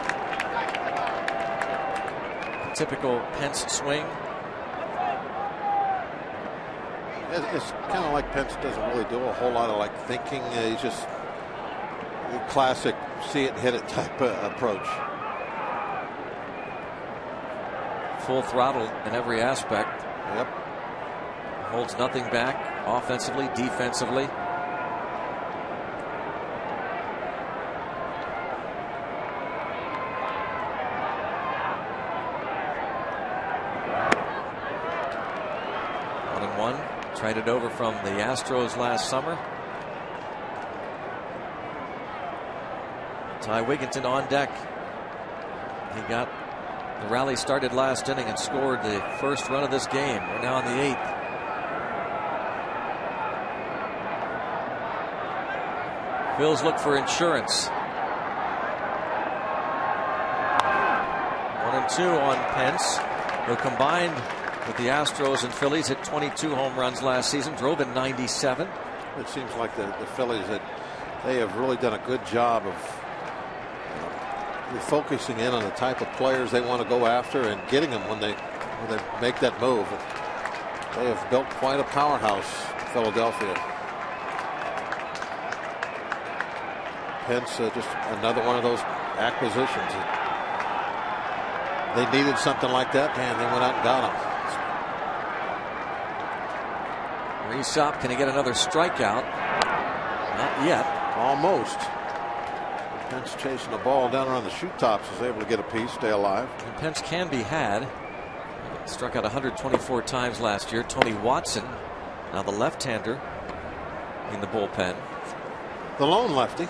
A typical Pence swing. It's kind of like Pence doesn't really do a whole lot of like thinking. He's just a classic see it, hit it type approach. Full throttle in every aspect. Yep. Holds nothing back offensively, defensively. Traded over from the Astros last summer. Ty Wigginton on deck. He got the rally started last inning and scored the first run of this game. We're now on the 8th. Phils look for insurance. 1-2 on Pence, who combined with the Astros and Phillies hit 22 home runs last season, drove in 97. It seems like the Phillies, that they have really done a good job of focusing in on the type of players they want to go after and getting them when they make that move. They have built quite a powerhouse, Philadelphia. Pence, just another one of those acquisitions. They needed something like that, and they went out and got him. Rhys-Hopp, can he get another strikeout? Not yet. Almost. Pence chasing the ball down around the shoot tops, is able to get a piece, stay alive. And Pence can be had. Struck out 124 times last year. Tony Watson, now the left-hander in the bullpen. The lone lefty.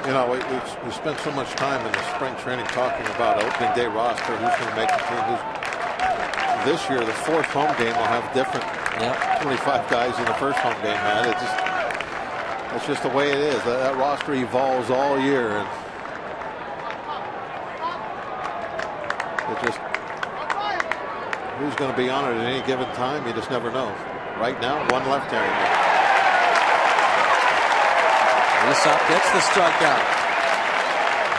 You know, we spent so much time in the spring training talking about opening day roster, who's going to make the team. This year, the fourth home game will have different 25 guys in the first home game, man. It's just the way it is. That roster evolves all year, and it just, who's going to be on it at any given time, you just never know. Right now, one left-hander. Rhys-Hopp gets the strikeout.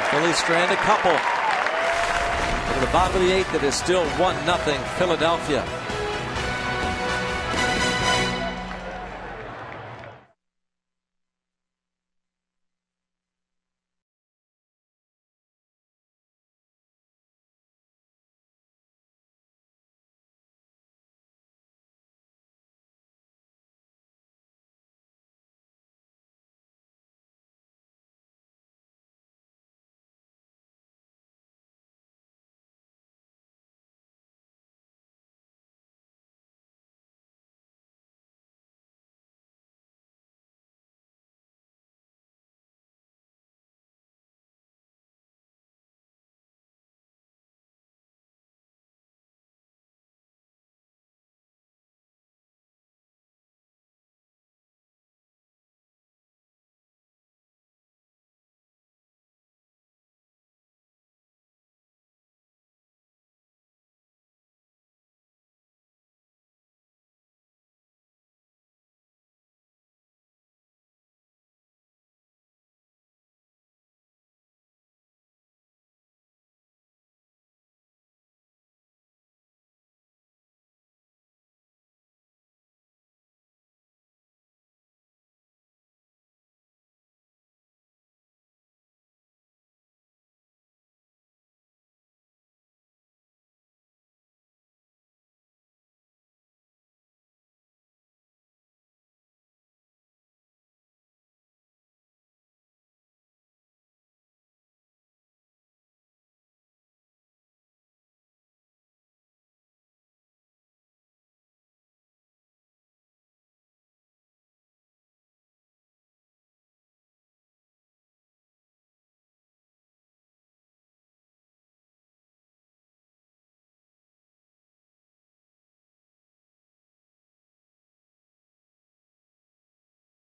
Phillies strand a couple. To the bottom of the 8th, it is still 1-0 Philadelphia.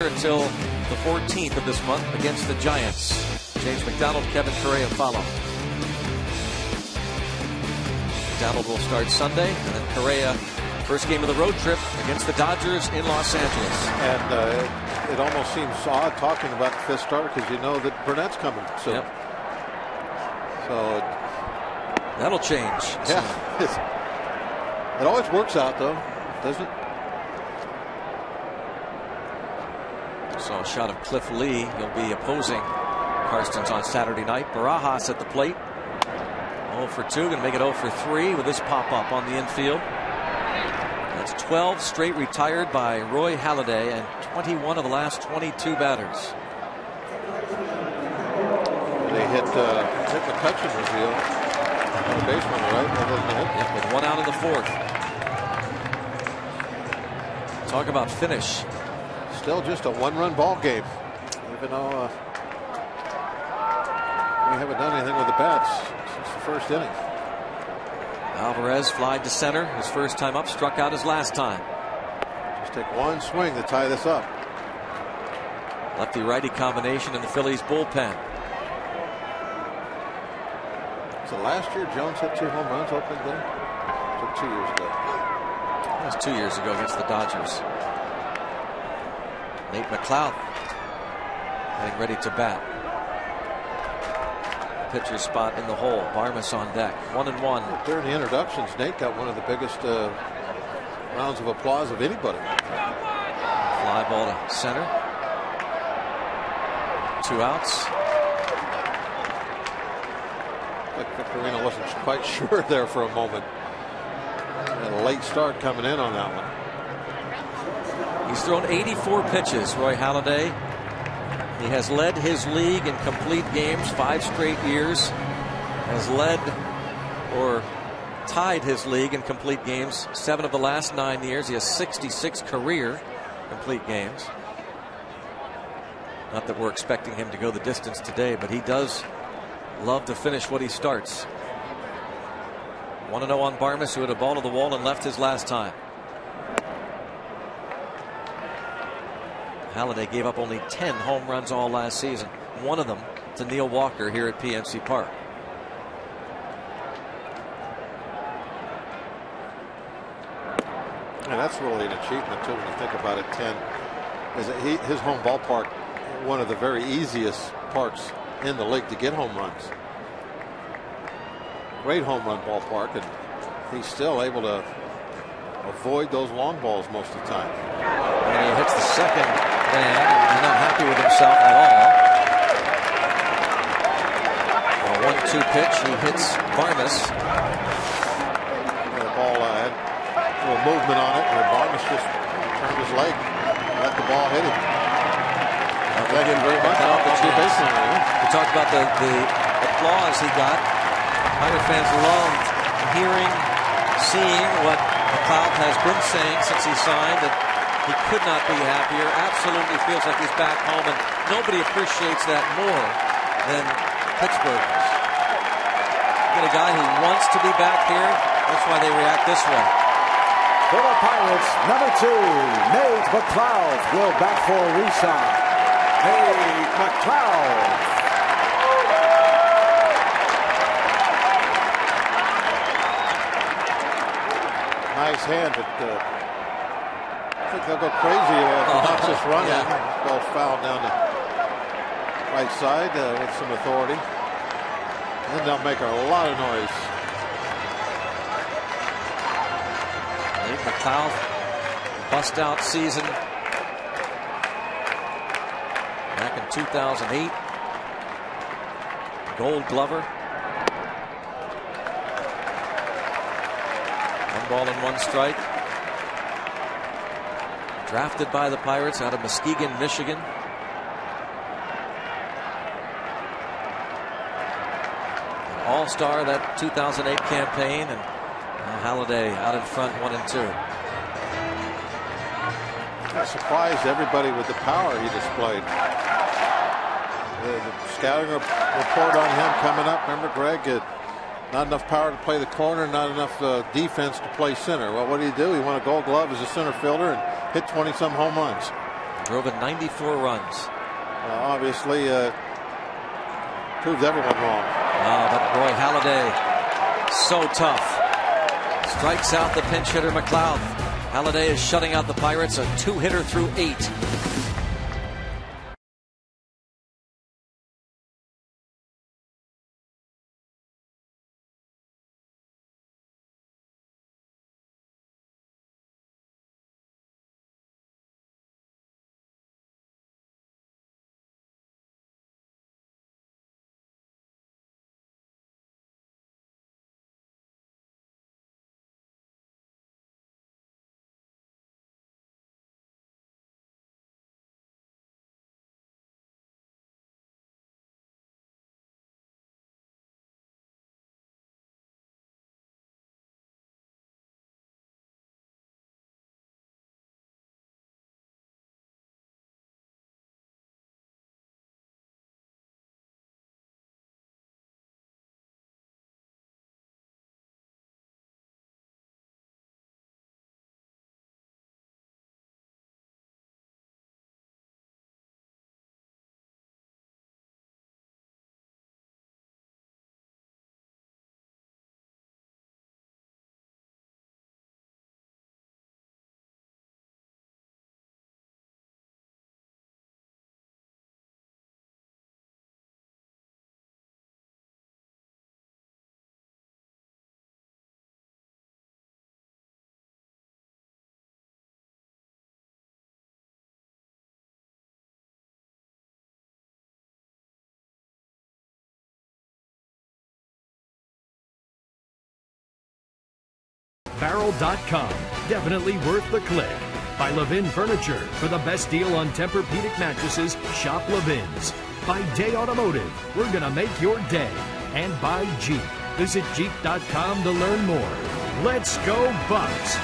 Until the 14th of this month against the Giants. James McDonald, Kevin Correa follow. McDonald will start Sunday, and then Correa, first game of the road trip against the Dodgers in Los Angeles. And it almost seems odd talking about the fifth starter because you know that Burnett's coming soon. Yep. So that'll change. Yeah, it always works out though, doesn't it? Saw a shot of Cliff Lee. He'll be opposing Karstens on Saturday night. Barajas at the plate. 0 for 2. Going to make it 0 for 3 with this pop-up on the infield. That's 12 straight retired by Roy Halladay and 21 of the last 22 batters. They hit McCutchen reveal. On the baseman, right? That doesn't hit. Yep, with 1 out of the 4th. Talk about finish. Still just a 1-run ball game, even though we haven't done anything with the bats since the first inning. Alvarez flied to center his first time up, struck out his last time. Just take one swing to tie this up. Lefty righty combination in the Phillies bullpen. So last year Jones hit 2 home runs opening day. So 2 years ago. That was 2 years ago against the Dodgers. Nate McLeod getting ready to bat. Pitcher's spot in the hole. Barmes on deck. 1-1. During the introductions, Nate got one of the biggest rounds of applause of anybody. Fly ball to center. 2 outs. Like Victorino wasn't quite sure there for a moment. And a late start coming in on that one. He's thrown 84 pitches, Roy Halladay. He has led his league in complete games 5 straight years. Has led or tied his league in complete games 7 of the last 9 years. He has 66 career complete games. Not that we're expecting him to go the distance today, but he does love to finish what he starts. 1-0 on Barmes, who had a ball to the wall and left his last time. Halladay gave up only 10 home runs all last season. One of them to Neil Walker here at PNC Park. And that's really an achievement too when you think about it. 10 is that his home ballpark, one of the very easiest parks in the league to get home runs. Great home run ballpark, and he's still able to avoid those long balls most of the time. And he hits the second man. He's not happy with himself at all. A 1-2 pitch. He hits Barmes. The ball had a little movement on it, and Barmes just turned his leg, let the ball hit him. Thank you very much. We talked about the applause he got. Pirate fans loved hearing, seeing what McLeod has been saying since he signed, that he could not be happier. Absolutely feels like he's back home, and nobody appreciates that more than Pittsburghers. Get a guy who wants to be back here. That's why they react this way. For the Pirates, number 2, Nate McLeod will bat for re-sign. Nate McLeod. Nice hand, but I think they'll go crazy if he knocks this run in. This ball's fouled down the right side with some authority. And they'll make a lot of noise. Nate McLeod, bust out season back in 2008. Gold Glover. 1 ball and 1 strike. Drafted by the Pirates out of Muskegon, Michigan. An all-star that 2008 campaign, and Halladay out in front 1-2. That surprised everybody with the power he displayed. The scouting report on him coming up. Remember, Greg, not enough power to play the corner, not enough defense to play center. Well, what did he do? He won a Gold Glove as a center fielder and hit 20-some home runs. Drove in 94 runs. Obviously, proved everyone wrong. But Roy Halladay, so tough. Strikes out the pinch hitter McLeod. Halladay is shutting out the Pirates, a 2-hitter through 8. Barrel.com. Definitely worth the click. By Levin Furniture. For the best deal on Tempur-Pedic mattresses, shop Levin's. By Day Automotive. We're going to make your day. And by Jeep. Visit Jeep.com to learn more. Let's go Bucks.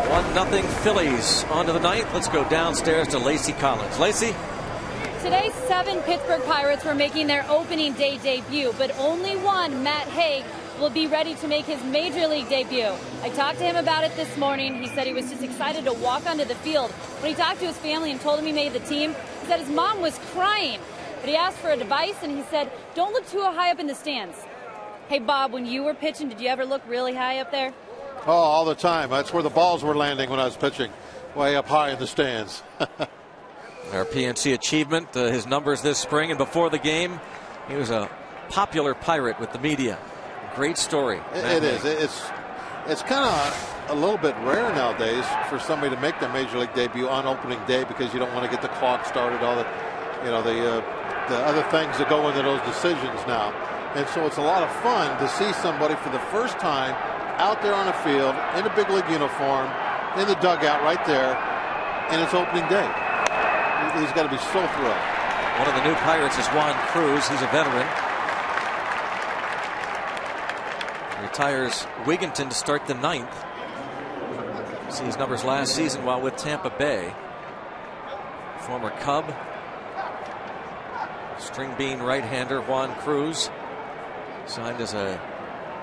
1-0 Phillies on to the ninth. Let's go downstairs to Lacey Collins. Lacey? Today, 7 Pittsburgh Pirates were making their opening day debut, but only one, Matt Haig, will be ready to make his Major League debut. I talked to him about it this morning. He said he was just excited to walk onto the field. When he talked to his family and told him he made the team, he said his mom was crying. But he asked for advice, and he said, don't look too high up in the stands. Hey, Bob, when you were pitching, did you ever look really high up there? Oh, all the time. That's where the balls were landing when I was pitching, way up high in the stands. Our PNC achievement, his numbers this spring, and before the game, he was a popular Pirate with the media. Great story. It is. It's kind of a little bit rare nowadays for somebody to make their Major League debut on opening day because you don't want to get the clock started, all the other things that go into those decisions now. And so it's a lot of fun to see somebody for the first time out there on the field in a big league uniform, in the dugout right there, and it's opening day. He's got to be so thrilled. One of the new Pirates is Juan Cruz. He's a veteran. Retires Wigginton to start the ninth. See his numbers last season while with Tampa Bay. Former Cub. String bean right-hander Juan Cruz. Signed as a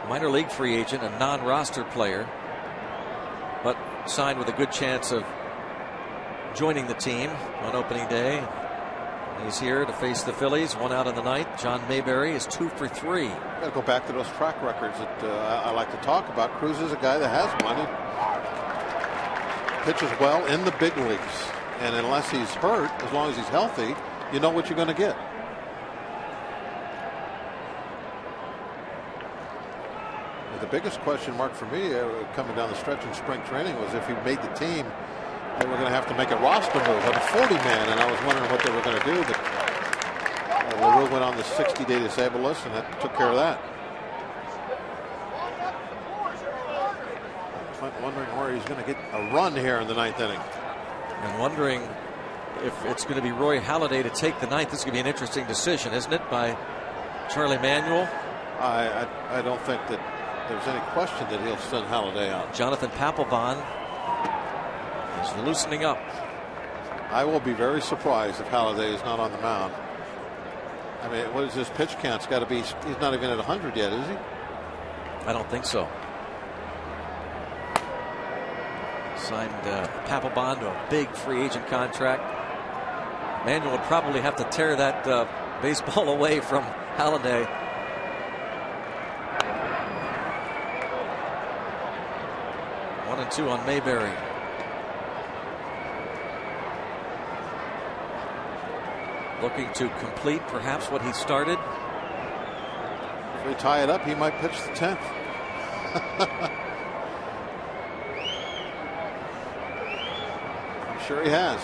minor league free agent, a non-roster player, but signed with a good chance of joining the team on opening day. He's here to face the Phillies. 1 out in the ninth. John Mayberry is 2 for 3. Got to go back to those track records that I like to talk about. Cruz is a guy that has money, pitches well in the big leagues, and unless he's hurt, as long as he's healthy, you know what you're going to get. The biggest question mark for me coming down the stretch in spring training was if he made the team, they were going to have to make a roster move on a 40-man, and I was wondering what they were going to do. But LaRue went on the 60-day disabled list, and that took care of that. Wondering where he's going to get a run here in the ninth inning. And wondering if it's going to be Roy Halladay to take the ninth. This is going to be an interesting decision, isn't it, by Charlie Manuel? I don't think that there's any question that he'll send Halladay out. Jonathan Papelbon is loosening up. I will be very surprised if Halladay is not on the mound. I mean, what is his pitch count's got to be? He's not even at 100 yet, is he? I don't think so. Signed Papelbon to a big free agent contract. Manuel would probably have to tear that baseball away from Halladay. One and 2 on Mayberry. Looking to complete perhaps what he started. If we tie it up, he might pitch the 10th. I'm sure he has.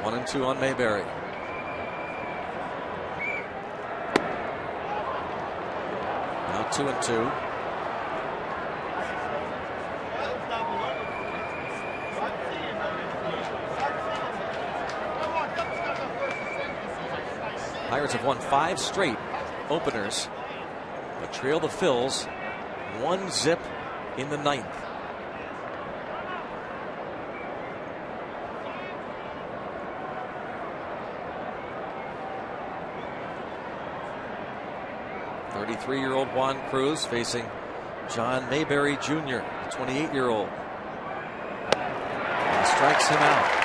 1 and 2 on Mayberry. Now 2 and 2. Pirates have won 5 straight openers, but trail the Phils 1-0 in the ninth. '33-year-old Juan Cruz facing John Mayberry Jr., the 28-year-old. He strikes him out.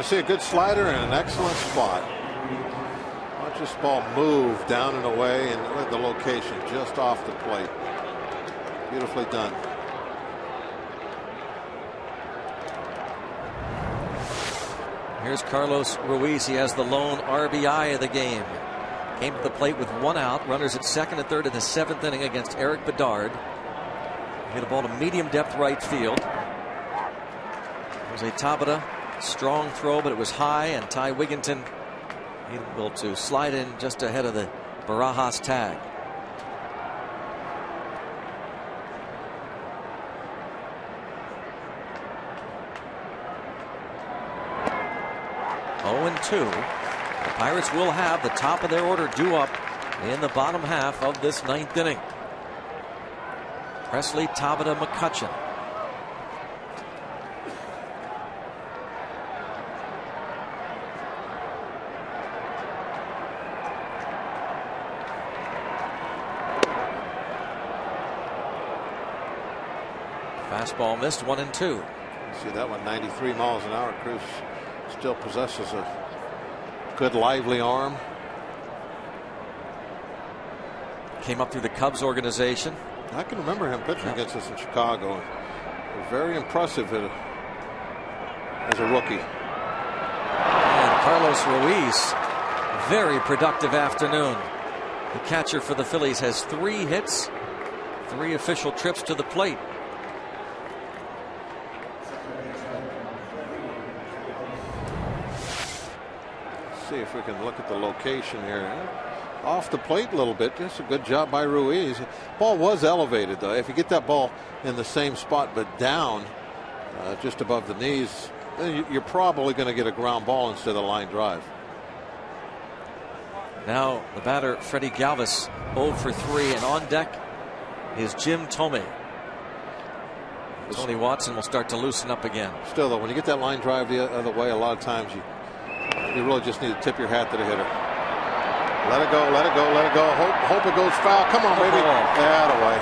See a good slider and an excellent spot. Watch this ball move down and away, and with the location just off the plate. Beautifully done. Here's Carlos Ruiz. He has the lone RBI of the game. Came to the plate with 1 out. Runners at second and third in the 7th inning against Eric Bedard. Hit a ball to medium depth right field. Jose Tabata Strong throw, but it was high, and Ty Wigginton able to slide in just ahead of the Barajas tag. Oh, 2. The Pirates will have the top of their order due up in the bottom half of this 9th inning. Presley, Tabata, McCutchen. Fastball missed, 1-2. See that one, 93 miles an hour. Cruz still possesses a good lively arm. Came up through the Cubs organization. I can remember him pitching against us in Chicago. Very impressive as a rookie. And Carlos Ruiz, very productive afternoon. The catcher for the Phillies has 3 hits, 3 official trips to the plate. See if we can look at the location here. Off the plate a little bit. Just a good job by Ruiz. Ball was elevated, though. If you get that ball in the same spot but down just above the knees, then you're probably going to get a ground ball instead of a line drive. Now the batter, Freddie Galvis, 0 for 3, and on deck is Jim Thome. Tony Watson will start to loosen up again. Still, though, when you get that line drive the other way, a lot of times you really just need to tip your hat to the hitter. Let it go, let it go, let it go. Hope it goes foul. Come on, baby. That away.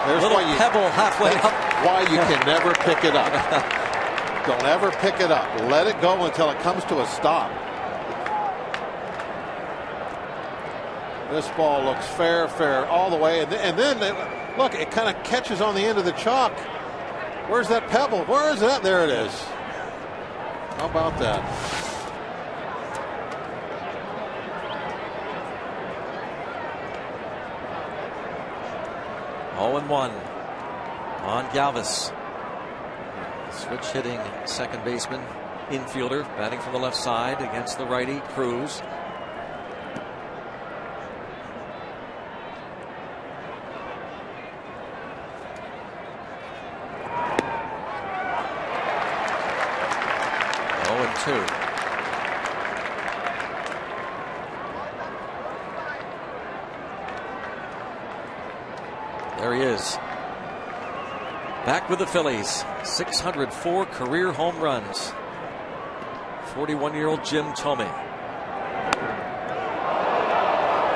There's a little pebble halfway up. Why you can never pick it up. Don't ever pick it up. Let it go until it comes to a stop. This ball looks fair all the way. And then look, it kind of catches on the end of the chalk. Where's that pebble? Where is that? There it is. How about that? Oh, 1 on Galvis. Switch hitting second baseman, infielder, batting from the left side against the righty, Cruz. Oh, 2. There he is. Back with the Phillies. 604 career home runs. 41-year-old Jim Thome.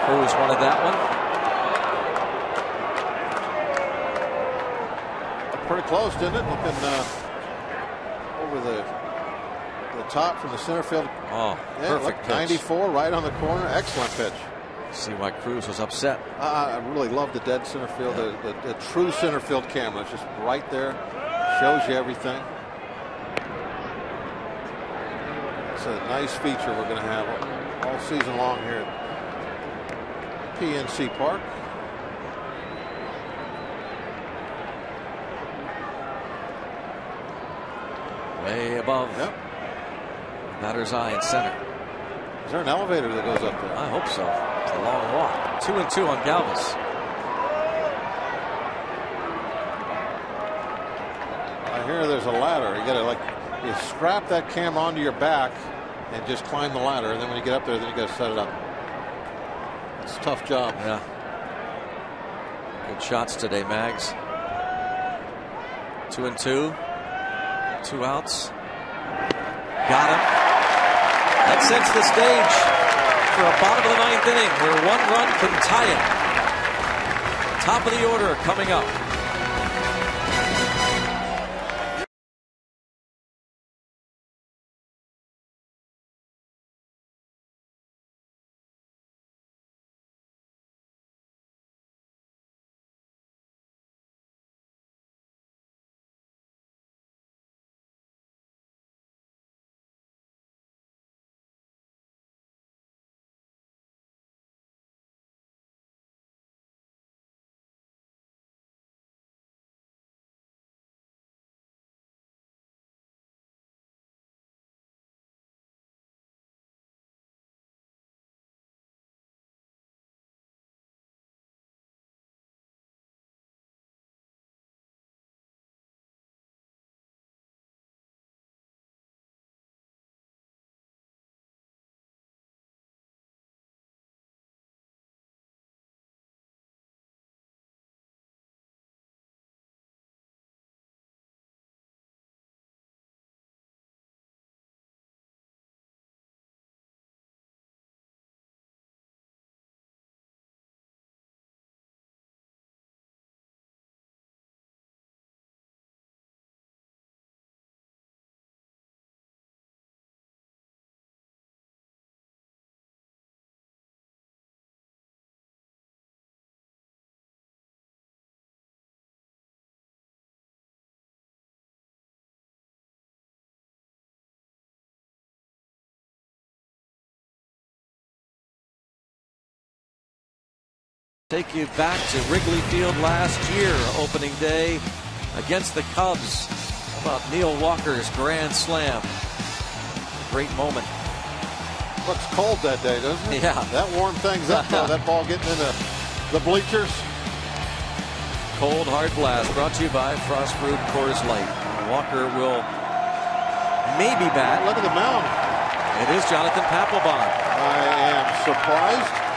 Cruz wanted that one. Pretty close, didn't it? Looking over the top from the center field. Oh, yeah, perfect pitch. 94 right on the corner. Excellent pitch. See why Cruz was upset. I really love the dead center field, the true center field camera. It's just right there, shows you everything. It's a nice feature we're going to have all season long here at PNC Park. Way above. Yep. Batter's eye in center. Is there an elevator that goes up there? I hope so. It's a long walk. 2-2 on Galvis. I hear there's a ladder. You got to you strap that camera onto your back and just climb the ladder, and then when you get up there, then you got to set it up. It's a tough job. Yeah. Good shots today, Mags. 2-2. 2 outs. Got him. That sets the stage for a bottom of the 9th inning where 1 run can tie it. Top of the order coming up. Take you back to Wrigley Field last year, opening day against the Cubs. How about Neil Walker's grand slam? Great moment. Looks cold that day, doesn't it? Yeah. That warmed things up, though. That ball getting into the bleachers. Cold, hard blast brought to you by Frost Brewed Coors Light. Walker will maybe bat. Look at the mound. It is Jonathan Papelbon. I am surprised.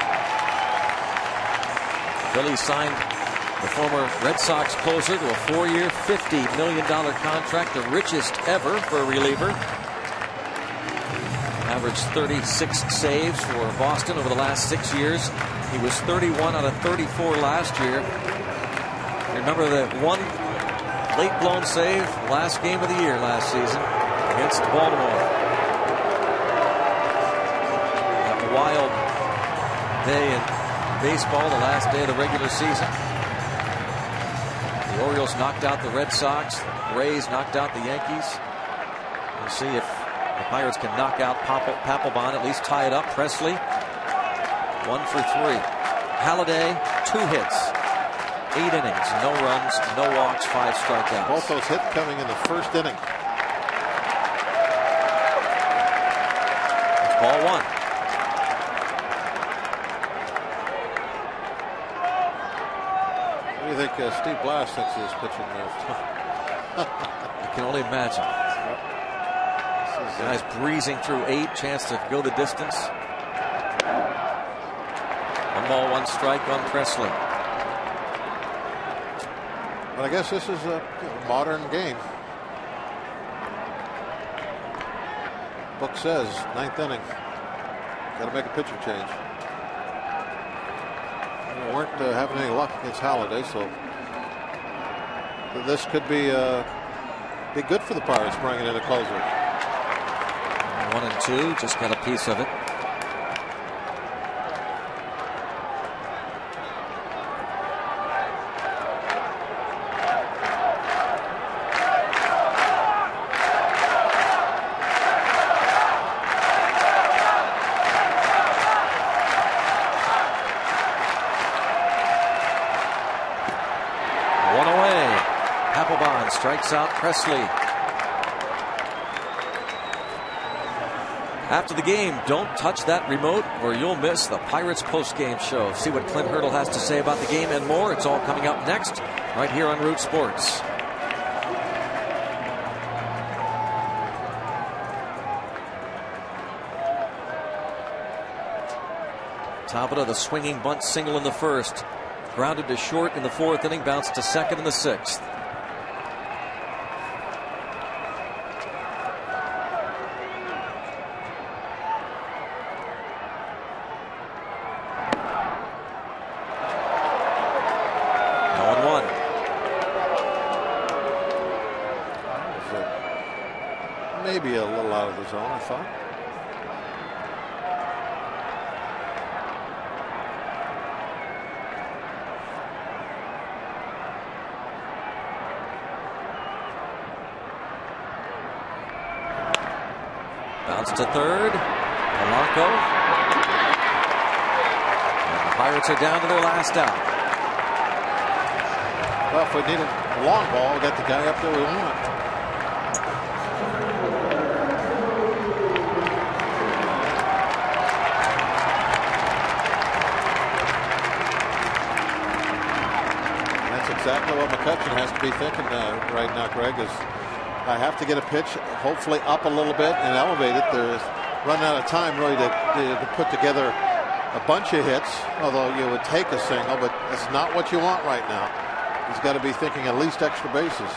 Phillies signed the former Red Sox closer to a 4-year, $50 million contract, the richest ever for a reliever. Averaged 36 saves for Boston over the last 6 years. He was 31 out of 34 last year. Remember the one late blown save last game of the year last season against Baltimore. That wild day in baseball, the last day of the regular season. The Orioles knocked out the Red Sox. The Rays knocked out the Yankees. We'll see if the Pirates can knock out Papelbon, at least tie it up. Presley, 1 for 3. Halladay, 2 hits, 8 innings, no runs, no walks, 5 strikeouts. Both those hits coming in the first inning. It's ball 1. What do you think Steve Blass thinks of this pitching move? I can only imagine. Guys breezing through 8, chance to go the distance. 1 ball, 1 strike on Presley. But I guess this is a modern game. Book says 9th inning. Got to make a pitcher change. We weren't having any luck against Halladay, so this could be good for the Pirates bringing in a closer. 1 and 2, just got a piece of it. Papelbon strikes out Presley. After the game, don't touch that remote or you'll miss the Pirates postgame show. See what Clint Hurdle has to say about the game and more. It's all coming up next, right here on Root Sports. Tabata, the swinging bunt single in the first. Grounded to short in the 4th inning, bounced to second in the 6th. Maybe a little out of the zone, I thought. Bounce to third. Polanco. And the Pirates are down to their last out. Well, if we need a long ball, we got the guy up there we want. Exactly what McCutchen has to be thinking right now, Greg, is I have to get a pitch, hopefully up a little bit and elevate it. There's running out of time really to put together a bunch of hits, although you would take a single, but that's not what you want right now. He's got to be thinking at least extra bases.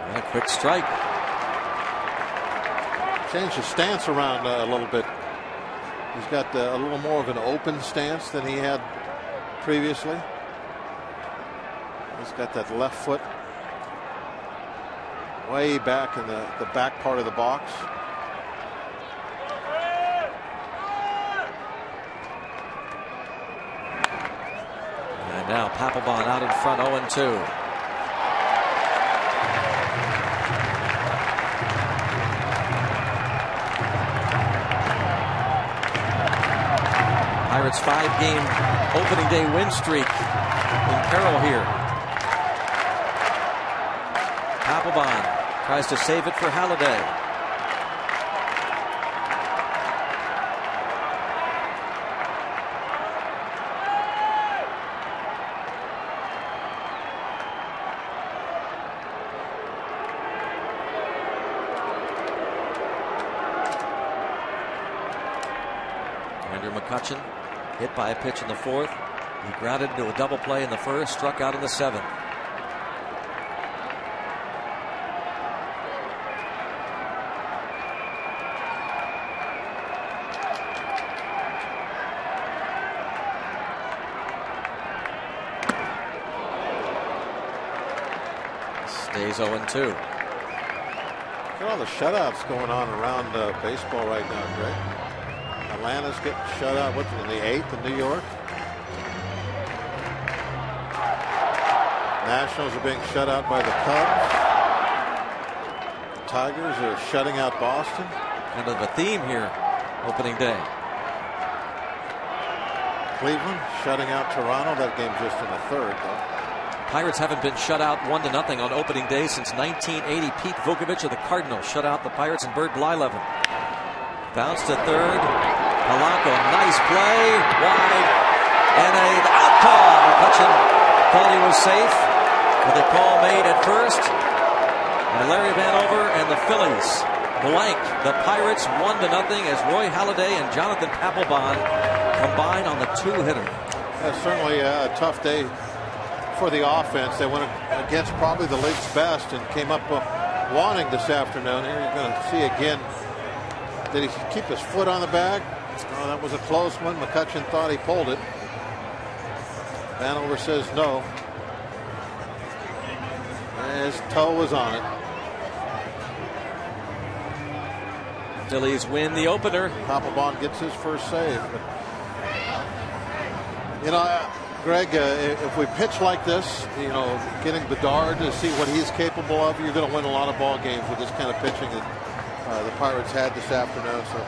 And a quick strike. Change his stance around a little bit. He's got a little more of an open stance than he had previously. He's got that left foot way back in the back part of the box. And now Papelbon out in front, 0-2. Pirates' 5-game opening day win streak in peril here. Papelbon tries to save it for Halladay. Andrew McCutchen hit by a pitch in the 4th. He grounded into a double play in the 1st, struck out in the 7th. Stays 0-2. Look at all the shutouts going on around baseball right now, Greg. Atlanta's getting shut out. What's in the 8th in New York? Nationals are being shut out by the Cubs. The Tigers are shutting out Boston. Kind of a theme here, opening day. Cleveland shutting out Toronto. That game's just in the 3rd, though. Pirates haven't been shut out 1-0 on opening day since 1980. Pete Vukovich of the Cardinals shut out the Pirates and Bert Blyleven. Bounce to 3rd. Polanco, nice play, wide, and an out call. McCutchen thought he was safe, with a call made at 1st. And Larry Vanover and the Phillies blank the Pirates 1-0 as Roy Halladay and Jonathan Papelbon combine on the 2-hitter. That's certainly a tough day for the offense. They went against probably the league's best and came up wanting this afternoon. Here you're going to see again. Did he keep his foot on the bag? Oh, that was a close one. McCutchen thought he pulled it. Vanover says no. His toe was on it. Phillies win the opener. Papelbon gets his first save. But, you know, Greg, if we pitch like this, you know, getting Bedard to see what he's capable of, you're going to win a lot of ball games with this kind of pitching that the Pirates had this afternoon. So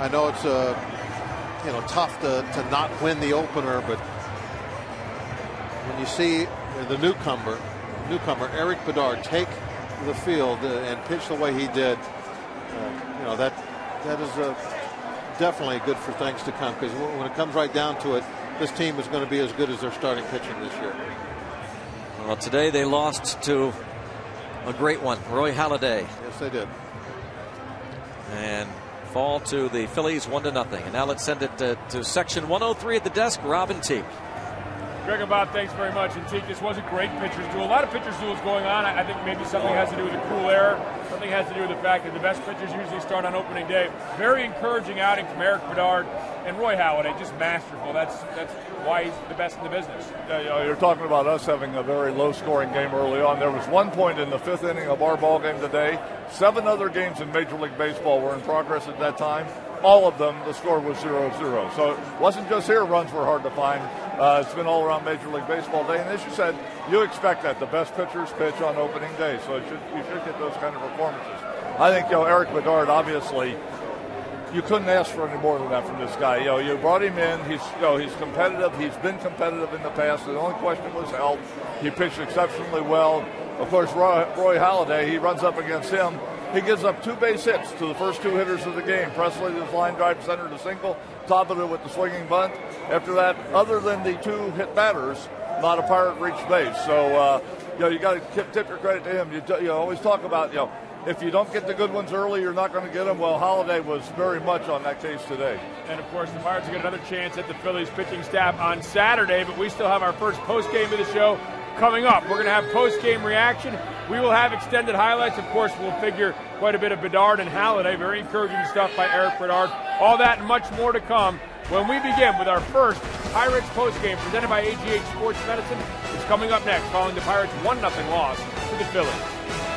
I know it's you know, tough to not win the opener, but when you see the newcomer Eric Bedard take the field and pitch the way he did, you know, that is definitely good for things to come, because when it comes right down to it, this team is going to be as good as their starting pitching this year. Well, today they lost to a great one, Roy Halladay. Yes, they did. And fall to the Phillies 1-0. And now let's send it to section 103 at the desk. Robin Teak. Greg and Bob, thanks very much. And Teak, this was a great pitcher's duel. A lot of pitcher's duels going on. I think maybe something has to do with the cool air. Something has to do with the fact that the best pitchers usually start on opening day. Very encouraging outing from Eric Bedard and Roy Halladay. Just masterful. That's why he's the best in the business. Yeah, you know, you're talking about us having a very low-scoring game early on. There was 1 point in the 5th inning of our ball game today. 7 other games in Major League Baseball were in progress at that time. All of them, the score was 0-0. So it wasn't just here runs were hard to find. It's been all around Major League Baseball day. And as you said, you expect that. The best pitchers pitch on opening day. So you should get those kind of performances. I think, you know, Eric Bedard, obviously, you couldn't ask for any more than that from this guy. You know, you brought him in. He's competitive. He's been competitive in the past. The only question was health. He pitched exceptionally well. Of course, Roy Halladay, he runs up against him. He gives up 2 base hits to the first 2 hitters of the game. Presley, his line drive center to single, top of it with the swinging bunt. After that, other than the 2 hit batters, not a Pirate reached base. So, you know, you got to tip your credit to him. You always talk about, you know, if you don't get the good ones early, you're not going to get them. Well, Halladay was very much on that case today. And, of course, the Pirates will get another chance at the Phillies pitching staff on Saturday, but we still have our first post-game of the show coming up. We're going to have post-game reaction. We will have extended highlights. Of course, we'll figure quite a bit of Bedard and Halladay. Very encouraging stuff by Eric Bedard. All that and much more to come when we begin with our first Pirates post-game presented by AGH Sports Medicine. It's coming up next following the Pirates' 1-0 loss to the Phillies.